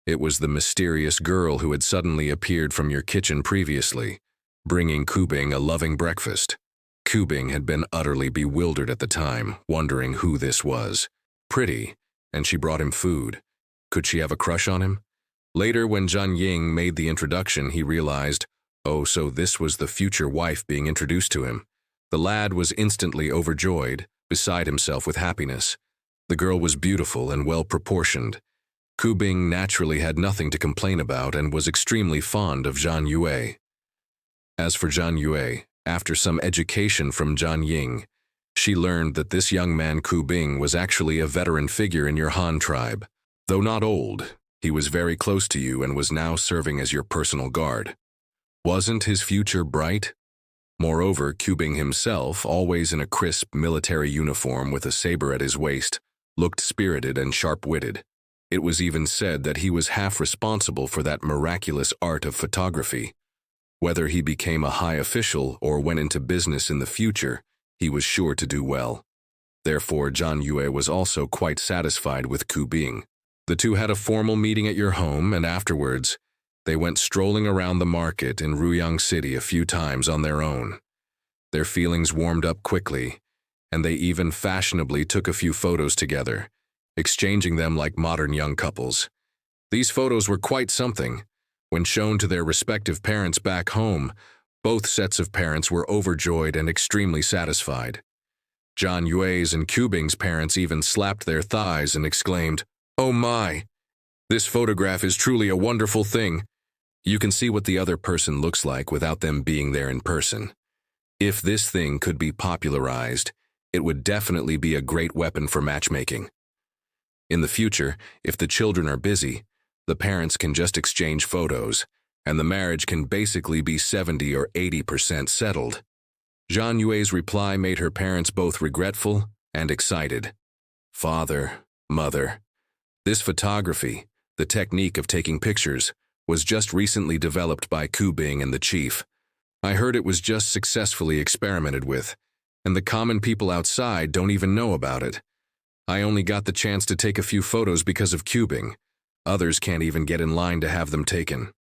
It was the mysterious girl who had suddenly appeared from your kitchen previously, bringing Kubing a loving breakfast. Kubing had been utterly bewildered at the time, wondering who this was. Pretty, and she brought him food. Could she have a crush on him? Later, when Zhan Ying made the introduction, he realized, oh, so this was the future wife being introduced to him. The lad was instantly overjoyed, beside himself with happiness. The girl was beautiful and well-proportioned. Kubing naturally had nothing to complain about and was extremely fond of Zhan Yue. As for Zhan Yue, after some education from Zhan Ying, she learned that this young man Kubing was actually a veteran figure in your Han tribe. Though not old, he was very close to you and was now serving as your personal guard. Wasn't his future bright? Moreover, Kubing himself, always in a crisp military uniform with a saber at his waist, looked spirited and sharp-witted. It was even said that he was half responsible for that miraculous art of photography. Whether he became a high official or went into business in the future, he was sure to do well. Therefore, Zhan Yue was also quite satisfied with Kubing. The two had a formal meeting at your home, and afterwards, they went strolling around the market in Ruyang City a few times on their own. Their feelings warmed up quickly, and they even fashionably took a few photos together, exchanging them like modern young couples. These photos were quite something. When shown to their respective parents back home, both sets of parents were overjoyed and extremely satisfied. Zhan Yue's and Kubing's parents even slapped their thighs and exclaimed, "Oh my! This photograph is truly a wonderful thing." You can see what the other person looks like without them being there in person. If this thing could be popularized, it would definitely be a great weapon for matchmaking. In the future, if the children are busy, the parents can just exchange photos, and the marriage can basically be 70 or 80% settled. Zhan Yue's reply made her parents both regretful and excited. Father, mother, this photography, the technique of taking pictures, was just recently developed by Kubing and the chief. I heard it was just successfully experimented with, and the common people outside don't even know about it. I only got the chance to take a few photos because of Kubing. Others can't even get in line to have them taken.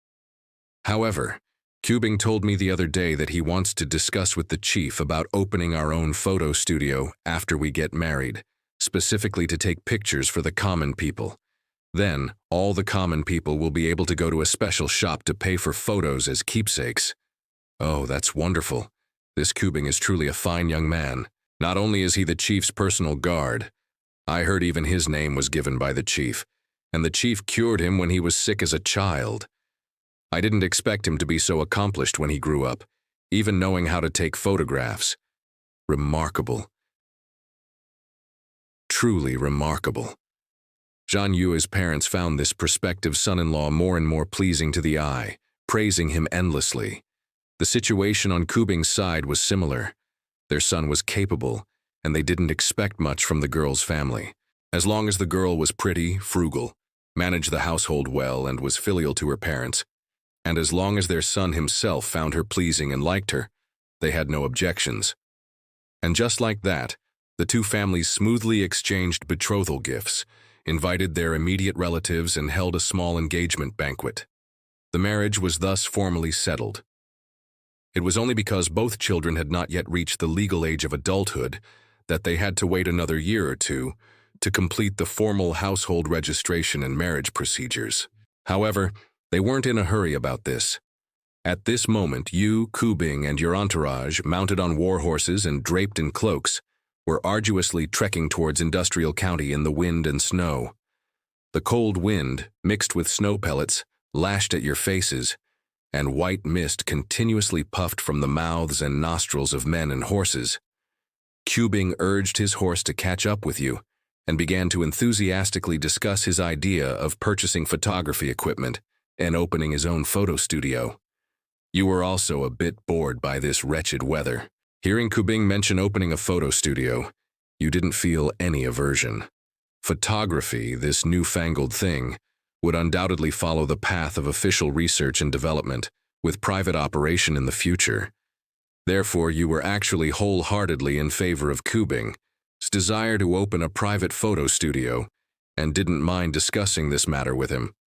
However, Qubing told me the other day that he wants to discuss with the chief about opening our own photo studio after we get married, specifically to take pictures for the common people. Then, all the common people will be able to go to a special shop to pay for photos as keepsakes. Oh, that's wonderful. This Qubing is truly a fine young man. Not only is he the chief's personal guard, I heard even his name was given by the chief, and the chief cured him when he was sick as a child. I didn't expect him to be so accomplished when he grew up, even knowing how to take photographs. Remarkable. Truly remarkable. Zhang Yue's parents found this prospective son-in-law more and more pleasing to the eye, praising him endlessly. The situation on Qubing's side was similar. Their son was capable, and they didn't expect much from the girl's family. As long as the girl was pretty, frugal, managed the household well, and was filial to her parents, and as long as their son himself found her pleasing and liked her, they had no objections. And just like that, the two families smoothly exchanged betrothal gifts, invited their immediate relatives, and held a small engagement banquet. The marriage was thus formally settled. It was only because both children had not yet reached the legal age of adulthood that they had to wait another year or two to complete the formal household registration and marriage procedures. However, they weren't in a hurry about this. At this moment, you, Qubing, and your entourage, mounted on war horses and draped in cloaks, were arduously trekking towards Industrial County in the wind and snow. The cold wind, mixed with snow pellets, lashed at your faces, and white mist continuously puffed from the mouths and nostrils of men and horses. Qubing urged his horse to catch up with you and began to enthusiastically discuss his idea of purchasing photography equipment and opening his own photo studio. You were also a bit bored by this wretched weather. Hearing Qubing mention opening a photo studio, you didn't feel any aversion. Photography, this newfangled thing, would undoubtedly follow the path of official research and development, with private operation in the future. Therefore, you were actually wholeheartedly in favor of Qubing's desire to open a private photo studio, and didn't mind discussing this matter with him.